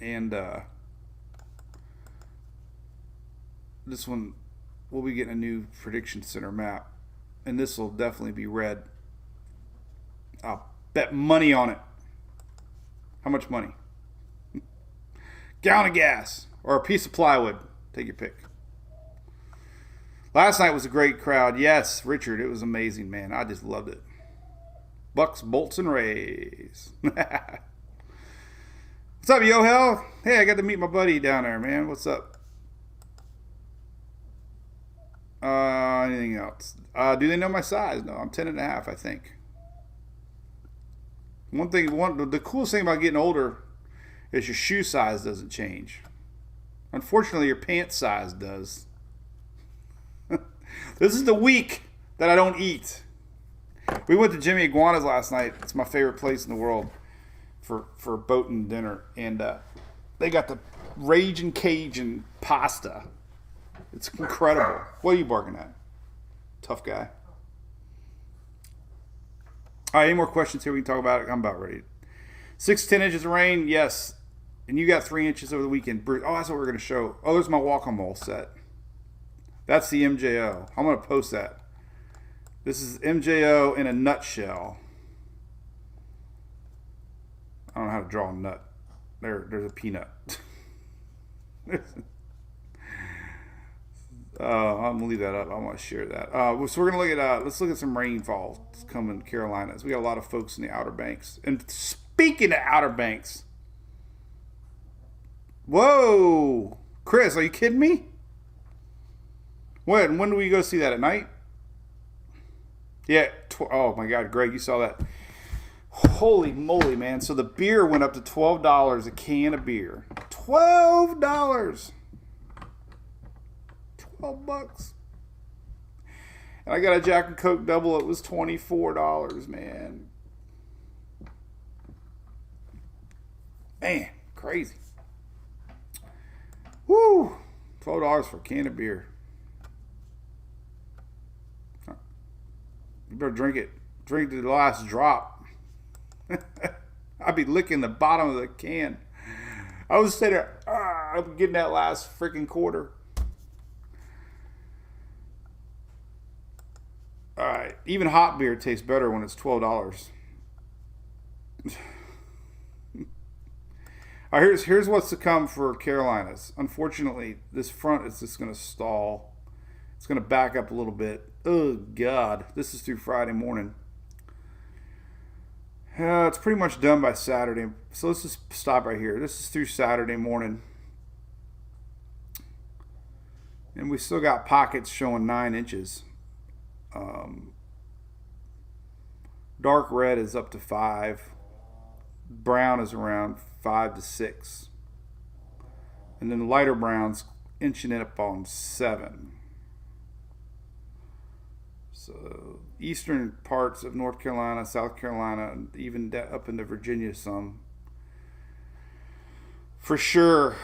And this one, we'll be getting a new prediction center map. And this will definitely be red. I'll bet money on it. How much money? Gallon of gas or a piece of plywood. Take your pick. Last night was a great crowd. Yes, Richard, it was amazing, man. I just loved it. Bucks, Bolts, and Rays. What's up, yo hell? Hey, I got to meet my buddy down there, man. What's up? Anything else? Do they know my size? No, I'm 10.5, I think. The coolest thing about getting older is your shoe size doesn't change. Unfortunately, your pants size does. This is the week that I don't eat. We went to Jimmy Iguana's last night. It's my favorite place in the world for boating dinner. And they got the Raging Cajun pasta. It's incredible. What are you barking at? Tough guy. All right, any more questions here we can talk about it? I'm about ready. 6 to 10 inches of rain, yes. And you got 3 inches over the weekend. Oh, that's what we're going to show. Oh, there's my Whack-A-Mole set. That's the MJO. I'm going to post that. This is MJO in a nutshell. I don't know how to draw a nut. There's a peanut. I'm gonna leave that up. I want to share that. So we're gonna look at let's look at some rainfall coming in Carolinas. We got a lot of folks in the Outer Banks. And speaking of Outer Banks, whoa, Chris, are you kidding me? When do we go see that, at night? Yeah. Oh my God, Greg, you saw that? Holy moly, man! So the beer went up to $12 a can of beer. $12. $12. And I got a Jack and Coke double. It was $24, man. Man, crazy. Woo! $12 for a can of beer. You better drink it. Drink to the last drop. I'd be licking the bottom of the can. I was sitting there, I'm getting that last freaking quarter. All right, even hot beer tastes better when it's $12. All right, here's what's to come for Carolinas. Unfortunately, this front is just going to stall. It's going to back up a little bit. Oh, God. This is through Friday morning. It's pretty much done by Saturday. So let's just stop right here. This is through Saturday morning. And we still got pockets showing 9 inches. Dark red is up to 5. Brown is around 5 to 6. And then lighter brown's inching it up on 7. So eastern parts of North Carolina, South Carolina, and even up into Virginia some. For sure.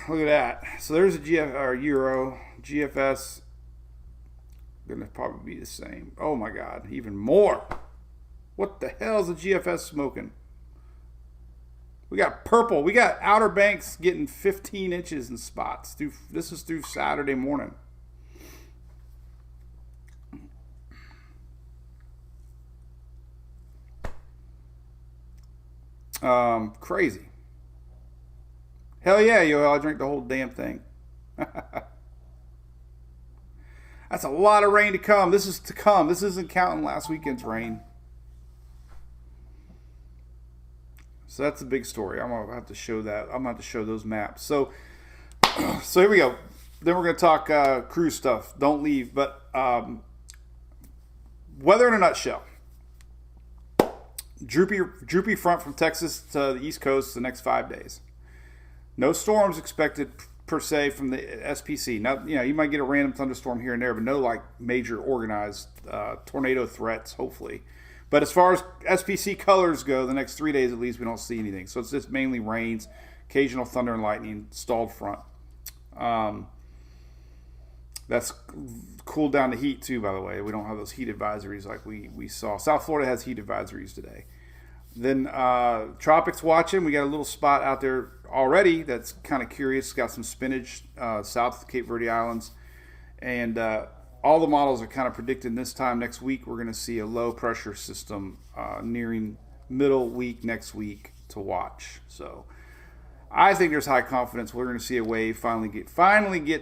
Look at that. So there's a Euro. GFS going to probably be the same. Oh my God, even more. What the hell is the GFS smoking? We got purple. We got Outer Banks getting 15 inches in spots. This is through Saturday morning. Crazy. Hell yeah, yo, I drank the whole damn thing. That's a lot of rain to come. This is to come. This isn't counting last weekend's rain. So that's a big story. I'm going to have to show that. I'm going to have to show those maps. So here we go. Then we're going to talk cruise stuff. Don't leave. But weather in a nutshell. Droopy front from Texas to the East Coast the next 5 days. No storms expected per se from the SPC. Now, you might get a random thunderstorm here and there, but no like major organized tornado threats, hopefully. But as far as SPC colors go, the next 3 days at least, we don't see anything. So it's just mainly rains, occasional thunder and lightning, stalled front. That's cooled down the heat too, by the way. We don't have those heat advisories like we saw. South Florida has heat advisories today. Then tropics watching. We got a little spot out there already that's kind of curious. Got some spinach south of the Cape Verde Islands. And all the models are kind of predicting this time next week we're going to see a low pressure system nearing middle week next week to watch. So I think there's high confidence we're going to see a wave finally get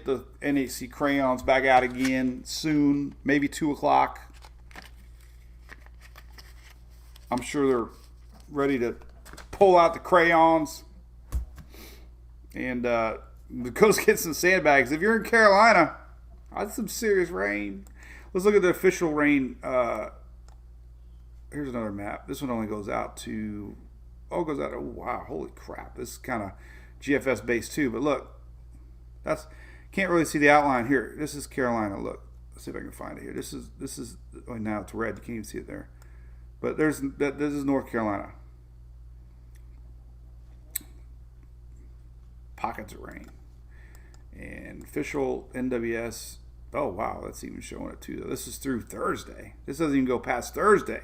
the NHC crayons back out again soon, maybe 2 o'clock. I'm sure they're ready to pull out the crayons and go get some sandbags. If you're in Carolina, that's some serious rain. Let's look at the official rain. Here's another map. This one only goes out to... Oh, wow, holy crap. This is kind of GFS based too. But look, can't really see the outline here. This is Carolina. Look, let's see if I can find it here. This is oh, now it's red. You can't even see it there. But this is North Carolina. Pockets of rain. And official NWS. Oh, wow, that's even showing it too, though. This is through Thursday. This doesn't even go past Thursday.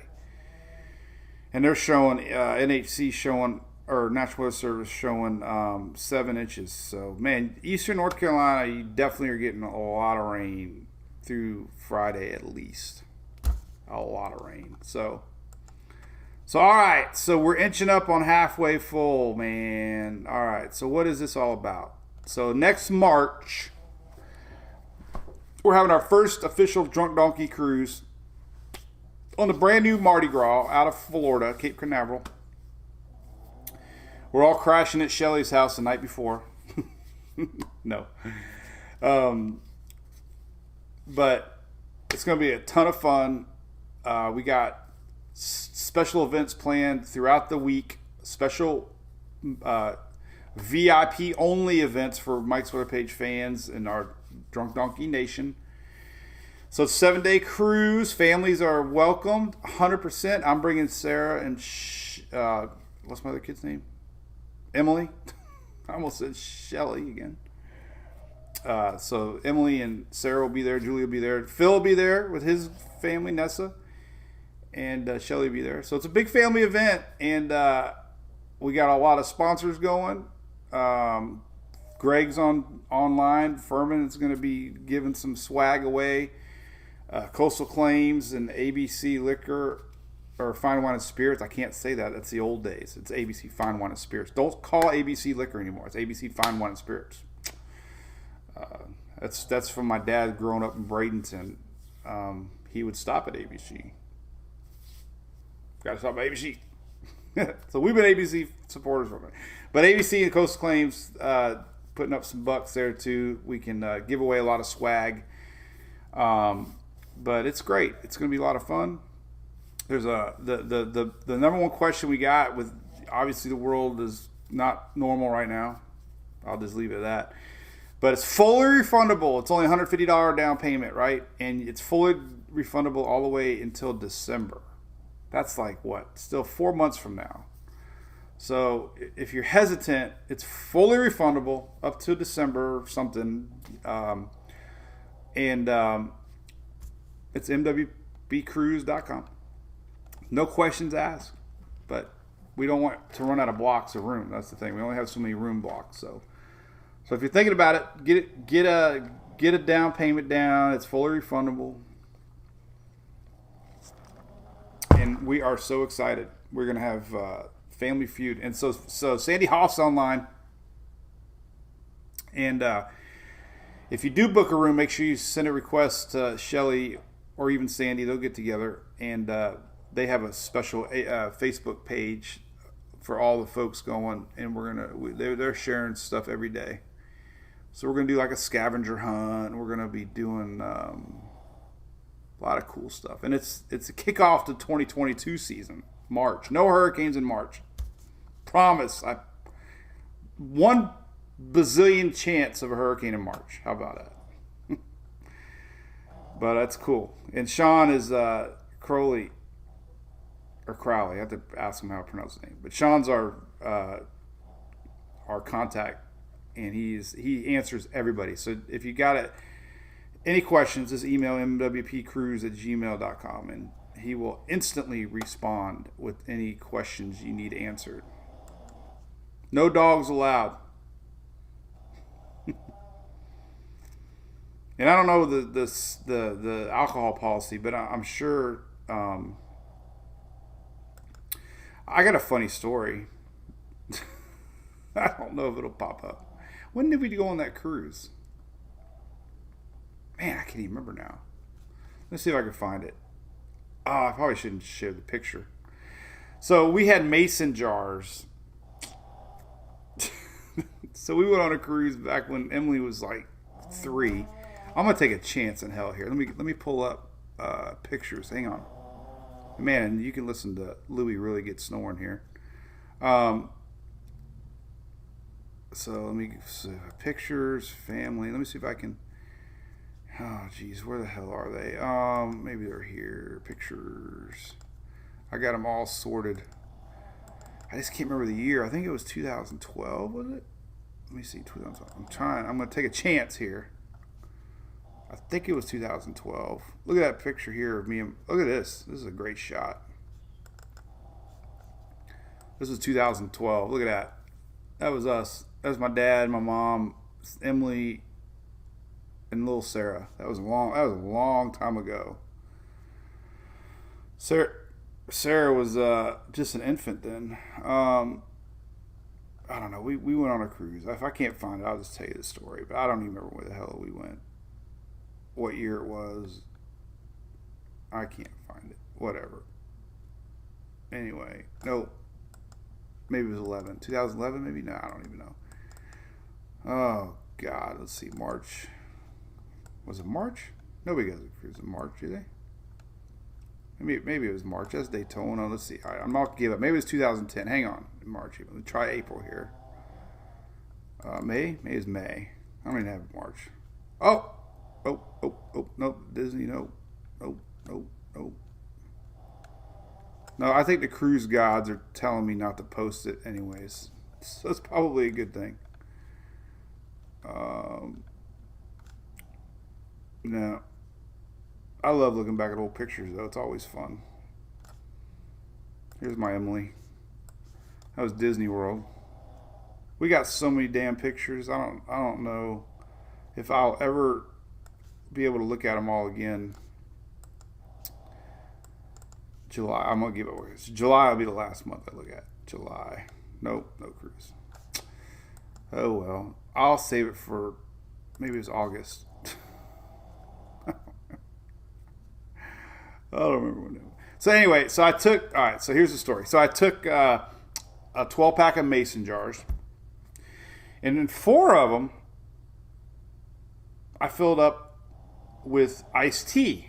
And they're showing, NHC showing, or National Weather Service showing 7 inches. So, man, eastern North Carolina, you definitely are getting a lot of rain through Friday at least. A lot of rain. So So, all right. So, we're inching up on halfway full, man. All right. So, what is this all about? So, next March, we're having our first official Drunk Donkey cruise on the brand new Mardi Gras out of Florida, Cape Canaveral. We're all crashing at Shelly's house the night before. No. But it's going to be a ton of fun. We got special events planned throughout the week, special VIP only events for Mike's Weather Page fans in our Drunk Donkey Nation. So it's a 7-day cruise. Families are welcomed 100%. I'm bringing Sarah and what's my other kid's name? Emily. I almost said Shelly again. So Emily and Sarah will be there. Julie will be there. Phil will be there with his family, Nessa. And Shelly will be there. So it's a big family event. And we got a lot of sponsors going. Greg's online. Furman is going to be giving some swag away. Coastal Claims and ABC Liquor or Fine Wine and Spirits. I can't say that. That's the old days. It's ABC Fine Wine and Spirits. Don't call ABC Liquor anymore. It's ABC Fine Wine and Spirits. That's from my dad growing up in Bradenton. He would stop at ABC. Got to stop at ABC. So we've been ABC supporters from it. But ABC and Coastal Claims putting up some bucks there too. We can give away a lot of swag. But it's great. It's going to be a lot of fun. There's the number one question we got with, obviously the world is not normal right now. I'll just leave it at that. But it's fully refundable. It's only $150 down payment, right? And it's fully refundable all the way until December. That's like what? Still 4 months from now. So if you're hesitant, it's fully refundable up to December or something. It's MWPcruise.com. No questions asked. But we don't want to run out of blocks of room. That's the thing. We only have so many room blocks. So if you're thinking about it, get a down payment down. It's fully refundable. And we are so excited. We're going to have Family Feud. And so Sandy Hoff's online. And if you do book a room, make sure you send a request to Shelly or even Sandy. They'll get together. And they have a special Facebook page for all the folks going. And they're sharing stuff every day. So we're going to do like a scavenger hunt. We're going to be doing a lot of cool stuff. And it's a kickoff to 2022 season, March. No hurricanes in March. Promise. 1 bazillion chance of a hurricane in March. How about that? But that's cool. And Sean is Crowley. Or Crowley. I have to ask him how to pronounce his name. But Sean's our contact. And he answers everybody. So if you got any questions, just email mwpcruise@gmail.com, and he will instantly respond with any questions you need answered. No dogs allowed. And I don't know the alcohol policy, but I'm sure. I got a funny story. I don't know if it'll pop up. When did we go on that cruise? Man, I can't even remember now. Let's see if I can find it. Oh, I probably shouldn't share the picture. So we had mason jars. So we went on a cruise back when Emily was like 3. I'm gonna take a chance in hell here. Let me pull up pictures. Hang on, man. You can listen to Louie really get snoring here. So let me pictures, family. Let me see if I can. Oh, geez, where the hell are they? Maybe they're here. Pictures. I got them all sorted. I just can't remember the year. I think it was 2012, was it? Let me see, 2012. I'm going to take a chance here. I think it was 2012. Look at that picture here of me. Look at this. This is a great shot. This was 2012. Look at that. That was us. That was my dad, my mom, Emily, and little Sarah. That was a long time ago. Sarah, Sarah was just an infant then. I don't know. We went on a cruise. If I can't find it, I'll just tell you the story. But I don't even remember where the hell we went. What year it was. I can't find it. Whatever. Anyway. No. Maybe it was 11. 2011 maybe? No, I don't even know. Oh, God. Let's see. March. Was it March? Nobody goes to cruise in March, do they? Maybe it was March. That's Daytona. Let's see. All right, I'm not going to give up. Maybe it was 2010. Hang on. March. Let me try April here. May? May is May. I don't even have March. Oh. Nope. Disney, nope. Nope. No, I think the cruise gods are telling me not to post it anyways. So it's probably a good thing. No. I love looking back at old pictures, though. It's always fun. Here's my Emily. That was Disney World. We got so many damn pictures. I don't know if I'll ever be able to look at them all again. July. I'm gonna give it away. July will be the last month I look at. July. Nope. No cruise. Oh well. I'll save it for maybe it's August. I don't remember when it was. So anyway, all right, so here's the story. So I took a 12-pack of mason jars, and in 4 of them, I filled up with iced tea.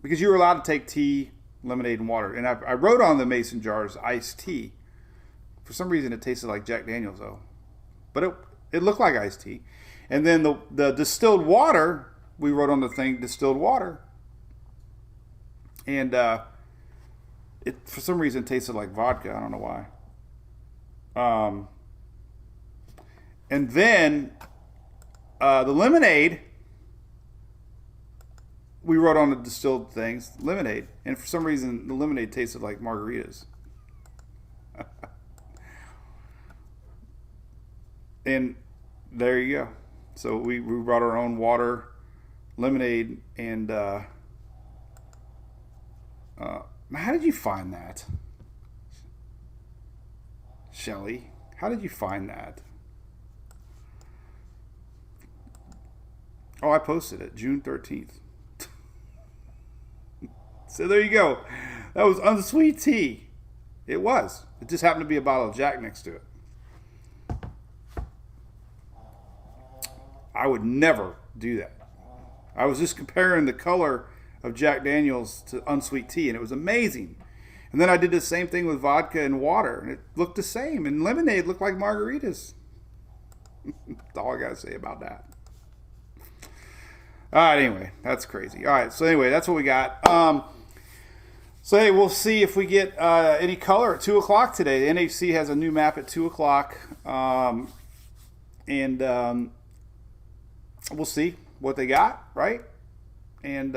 Because you were allowed to take tea, lemonade, and water. And I wrote on the mason jars iced tea. For some reason, it tasted like Jack Daniels, though. But it looked like iced tea. And then the distilled water, we wrote on the thing distilled water. And it for some reason tasted like vodka. I don't know why. And then the lemonade, we wrote on the distilled things lemonade, and for some reason the lemonade tasted like margaritas. And there you go. So we brought our own water, lemonade, and how did you find that, Shelly? How did you find that? Oh, I posted it June 13th. So there you go. That was unsweet tea. It was. It just happened to be a bottle of Jack next to it. I would never do that. I was just comparing the color of Jack Daniels to unsweet tea, and it was amazing. And then I did the same thing with vodka and water, and it looked the same. And lemonade looked like margaritas. That's all I got to say about that. All right, anyway, that's crazy. All right, so anyway, that's what we got. So, hey, we'll see if we get any color at 2 o'clock today. The NHC has a new map at 2 o'clock. And we'll see what they got, right? And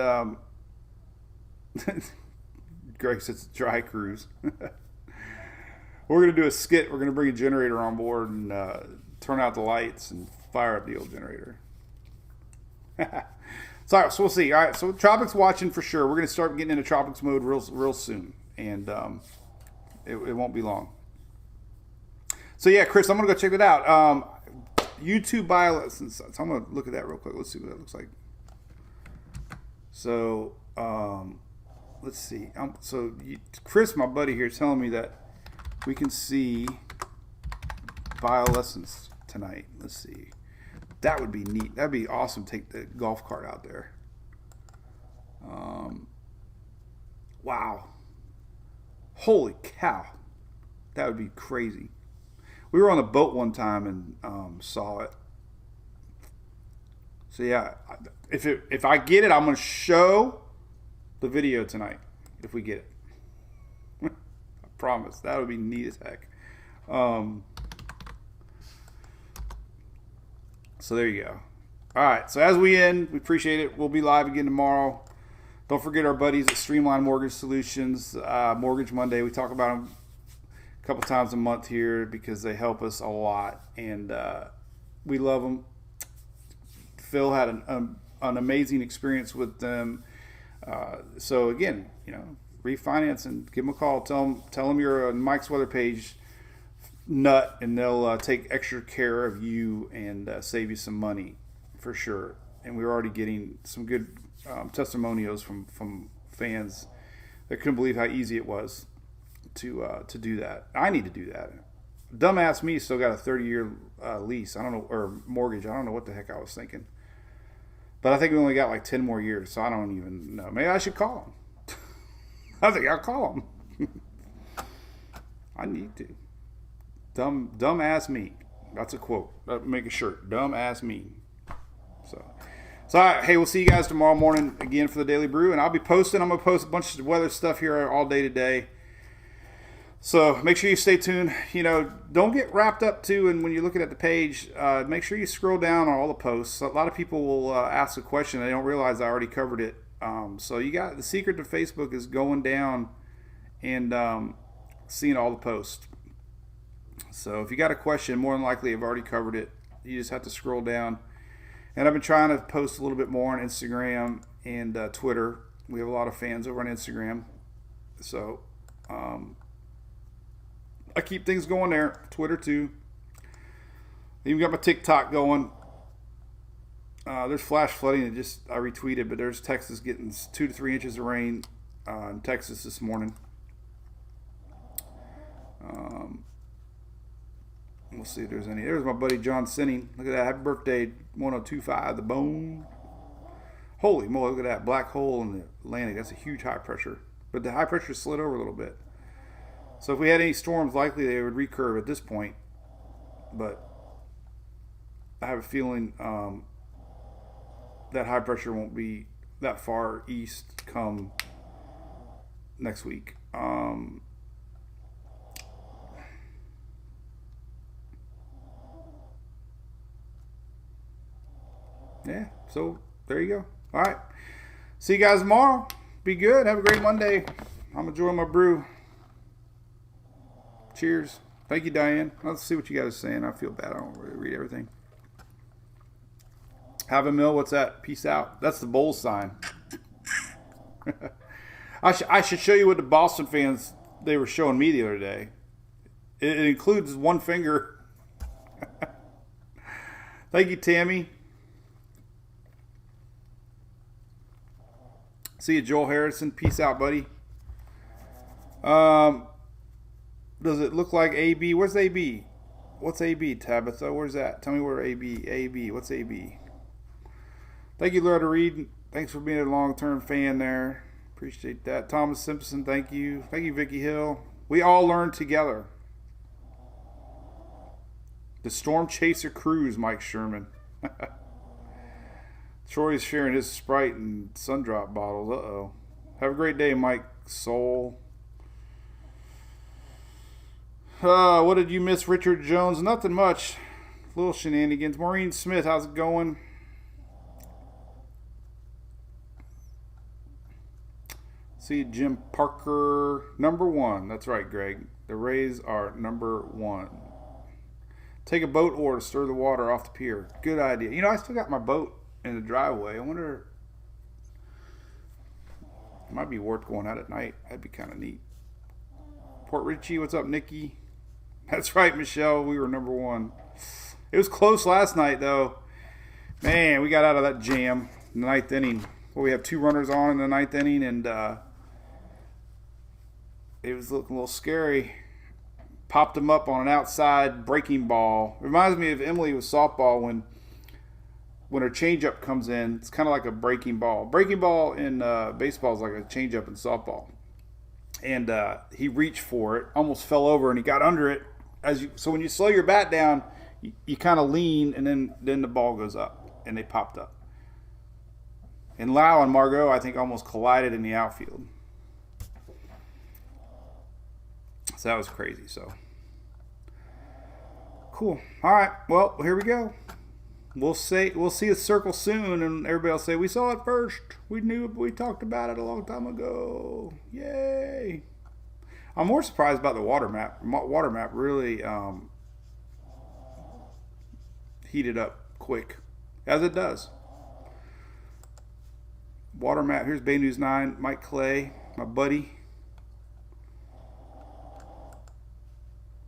Greg says dry cruise. We're going to do a skit. We're going to bring a generator on board and turn out the lights and fire up the old generator. So we'll see. All right, so Tropics watching for sure. We're going to start getting into Tropics mode real soon, and it won't be long. So yeah, Chris, I'm going to go check it out. YouTube bio lessons. So I'm going to look at that real quick. Let's see what that looks like. So let's see. Chris, my buddy here, is telling me that we can see bio lessons tonight. Let's see. That would be neat. That'd be awesome. Take the golf cart out there. Wow. Holy cow. That would be crazy. We were on a boat one time and saw it. So yeah, if I get it, I'm going to show the video tonight. If we get it. I promise. That would be neat as heck. So there you go. All right. So as we end, we appreciate it. We'll be live again tomorrow. Don't forget our buddies at Streamline Mortgage Solutions, Mortgage Monday. We talk about them a couple times a month here because they help us a lot, and we love them. Phil had an amazing experience with them. So again, refinancing. Give them a call. Tell them you're a Mike's Weather Page nut, and they'll take extra care of you and save you some money for sure. And we're already getting some good testimonials from fans that couldn't believe how easy it was to do that. I need to do that. Dumbass me still got a 30-year lease. I don't know, or mortgage. I don't know what the heck I was thinking. But I think we only got like 10 more years, so I don't even know. Maybe I should call him. I think I'll call him. I need to. Dumbass me. That's a quote. Make a shirt. Dumbass me. So all right. Hey, we'll see you guys tomorrow morning again for the Daily Brew, and I'll be posting. I'm gonna post a bunch of weather stuff here all day today. So make sure you stay tuned. Don't get wrapped up too, and when you're looking at the page, make sure you scroll down on all the posts. A lot of people will ask a question. They don't realize I already covered it. So you got the secret to Facebook is going down and seeing all the posts. So if you got a question, more than likely I've already covered it. You just have to scroll down. And I've been trying to post a little bit more on Instagram and Twitter. We have a lot of fans over on Instagram. So I keep things going there. Twitter too. Even got my TikTok going. There's flash flooding that I retweeted, but there's Texas getting 2 to 3 inches of rain in Texas this morning. We'll see if there's any. There's my buddy John Sinning. Look at that. Happy birthday, 1025, the bone. Holy moly, look at that. Black hole in the Atlantic. That's a huge high pressure. But the high pressure slid over a little bit. So if we had any storms, likely they would recurve at this point. But I have a feeling that high pressure won't be that far east come next week. Yeah, so there you go. All right. See you guys tomorrow. Be good. Have a great Monday. I'm enjoying my brew. Cheers. Thank you, Diane. Let's see what you guys are saying. I feel bad. I don't really read everything. Have a mill. What's that? Peace out. That's the bowl sign. I should show you what the Boston fans, they were showing me the other day. It includes one finger. Thank you, Tammy. See you, Joel Harrison. Peace out, buddy. Does it look like AB? Where's AB? What's AB, Tabitha? Where's that? Tell me where AB. What's AB? Thank you, Loretta Reed. Thanks for being a long-term fan there. Appreciate that. Thomas Simpson, thank you. Thank you, Vicky Hill. We all learn together. The Storm Chaser Cruise, Mike Sherman. Troy's sharing his Sprite and Sundrop bottles. Uh-oh. Have a great day, Mike Soul. What did you miss, Richard Jones? Nothing much. Little shenanigans. Maureen Smith, how's it going? See Jim Parker, number 1. That's right, Greg. The Rays are number 1. Take a boat oar to stir the water off the pier. Good idea. I still got my boat in the driveway. I wonder, it might be worth going out at night. That'd be kind of neat. Port Richie, what's up, Nikki? That's right, Michelle. We were number 1. It was close last night, though. Man, we got out of that jam in the 9th inning. Well, we have 2 runners on in the 9th inning, and it was looking a little scary. Popped them up on an outside breaking ball. Reminds me of Emily with softball when her changeup comes in. It's kind of like a breaking ball. Breaking ball in baseball is like a changeup in softball. And he reached for it, almost fell over, and he got under it. So when you slow your bat down, you kind of lean, and then the ball goes up, and they popped up. And Lau and Margot, I think, almost collided in the outfield. So that was crazy. So cool. All right. Well, here we go. We'll see a circle soon, and everybody will say, we saw it first. We knew it. We talked about it a long time ago. Yay. I'm more surprised about the water map. Water map really heated up quick, as it does. Water map. Here's Bay News 9. Mike Clay, my buddy.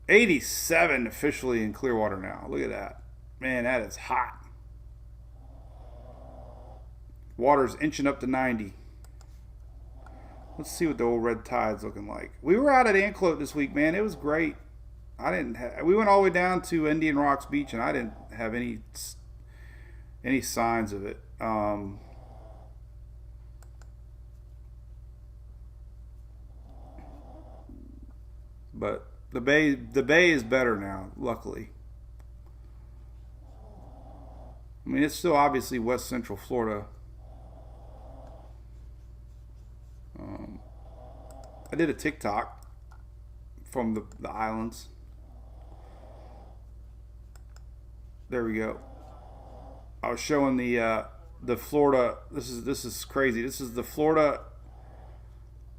87 officially in Clearwater now. Look at that. Man, that is hot. Water's inching up to 90. Let's see what the old red tide's looking like. We were out at Anclote this week, man. It was great. We went all the way down to Indian Rocks Beach, and I didn't have any signs of it. But the bay is better now, luckily. I mean, it's still obviously West Central Florida. I did a TikTok from the islands. There we go. I was showing the Florida. This is crazy. This is the Florida.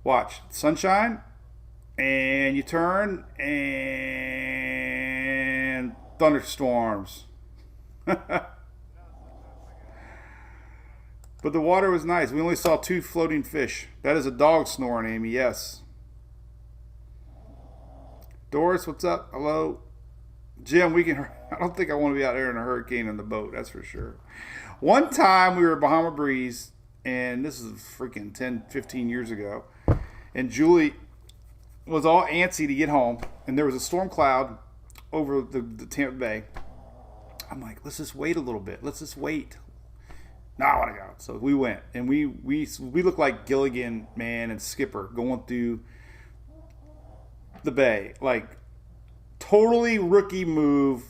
Watch sunshine, and you turn and thunderstorms. But the water was nice. We only saw 2 floating fish. That is a dog snoring, Amy. Yes. Doris, what's up? Hello. Jim, I don't think I want to be out there in a hurricane in the boat. That's for sure. One time we were at Bahama Breeze, and this is freaking 10, 15 years ago. And Julie was all antsy to get home. And there was a storm cloud over the Tampa Bay. I'm like, let's just wait a little bit. Let's just wait. No, I want to go. So we went, and we looked like Gilligan, man, and Skipper going through the bay. Like, totally rookie move.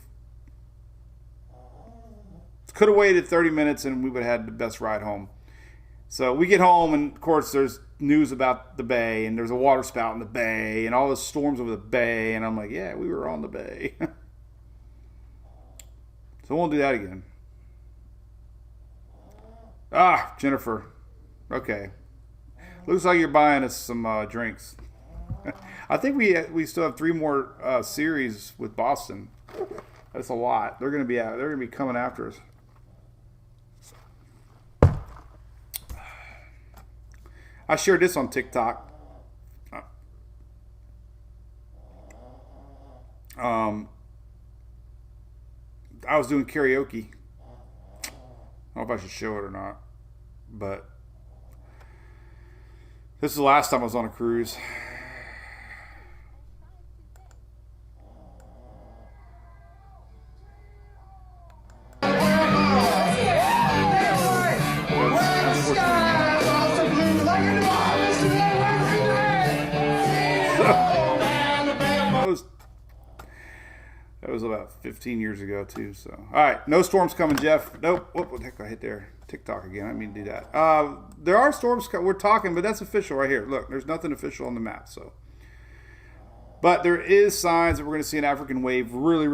Could have waited 30 minutes, and we would have had the best ride home. So we get home, and of course there's news about the bay, and there's a water spout in the bay, and all the storms over the bay, and I'm like, yeah, we were on the bay. So we won't do that again. Ah, Jennifer. Okay. Looks like you're buying us some drinks. I think we still have 3 more series with Boston. That's a lot. They're gonna be coming after us. I shared this on TikTok. I was doing karaoke. I don't know if I should show it or not, but this is the last time I was on a cruise. That was about 15 years ago, too. So, all right, no storms coming, Jeff. Nope. What the heck? I hit there. TikTok again. I didn't mean to do that. There are storms. We're talking, but that's official right here. Look, there's nothing official on the map. So, but there is signs that we're going to see an African wave really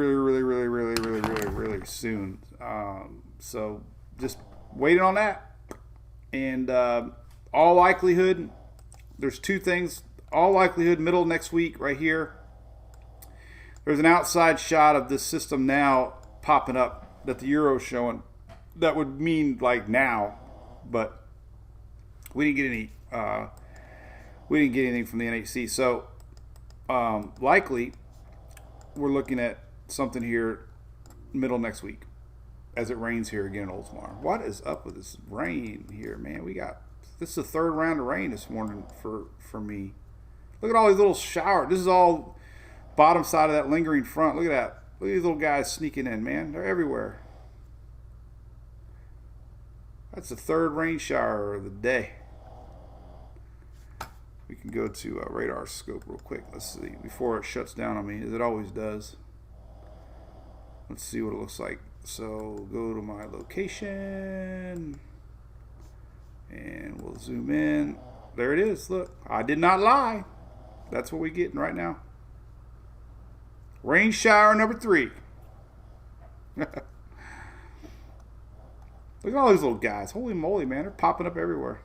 soon. So, just waiting on that. And all likelihood, there's 2 things. All likelihood, middle of next week, right here. There's an outside shot of this system now popping up that the Euro's showing. That would mean like now, but we didn't get anything from the NHC. So likely we're looking at something here middle next week as it rains here again in Oldsmar. What is up with this rain here, man? This is the 3rd round of rain this morning for me. Look at all these little showers. This is all bottom side of that lingering front. Look at that. Look at these little guys sneaking in, man. They're everywhere. That's the 3rd rain shower of the day. We can go to radar scope real quick. Let's see. Before it shuts down on me, as it always does. Let's see what it looks like. So go to my location. And we'll zoom in. There it is. Look. I did not lie. That's what we're getting right now. Rain shower number 3. Look at all these little guys. Holy moly, man. They're popping up everywhere.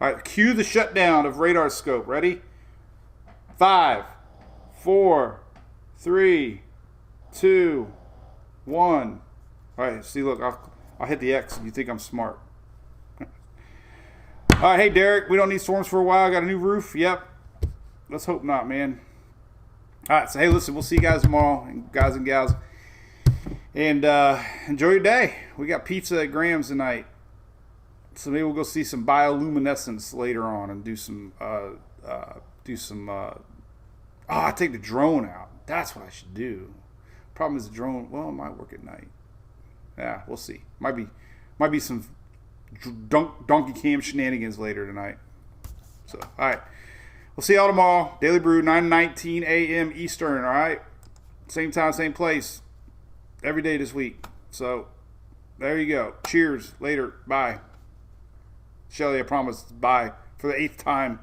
All right, cue the shutdown of radar scope. Ready? 5, 4, 3, 2, 1. All right, see, look, I'll hit the X if you think I'm smart. All right, hey, Derek, we don't need storms for a while. Got a new roof? Yep. Let's hope not, man. All right, so hey, listen, we'll see you guys tomorrow, guys and gals. And enjoy your day. We got pizza at Graham's tonight. So maybe we'll go see some bioluminescence later on and do some I take the drone out. That's what I should do. Problem is the drone, well, it might work at night. Yeah, we'll see. Might be some donkey cam shenanigans later tonight. So, all right. We'll see y'all tomorrow. Daily Brew, 9:19 a.m. Eastern, all right? Same time, same place. Every day this week. So, there you go. Cheers. Later. Bye. Shelly, I promise. Bye. For the 8th time.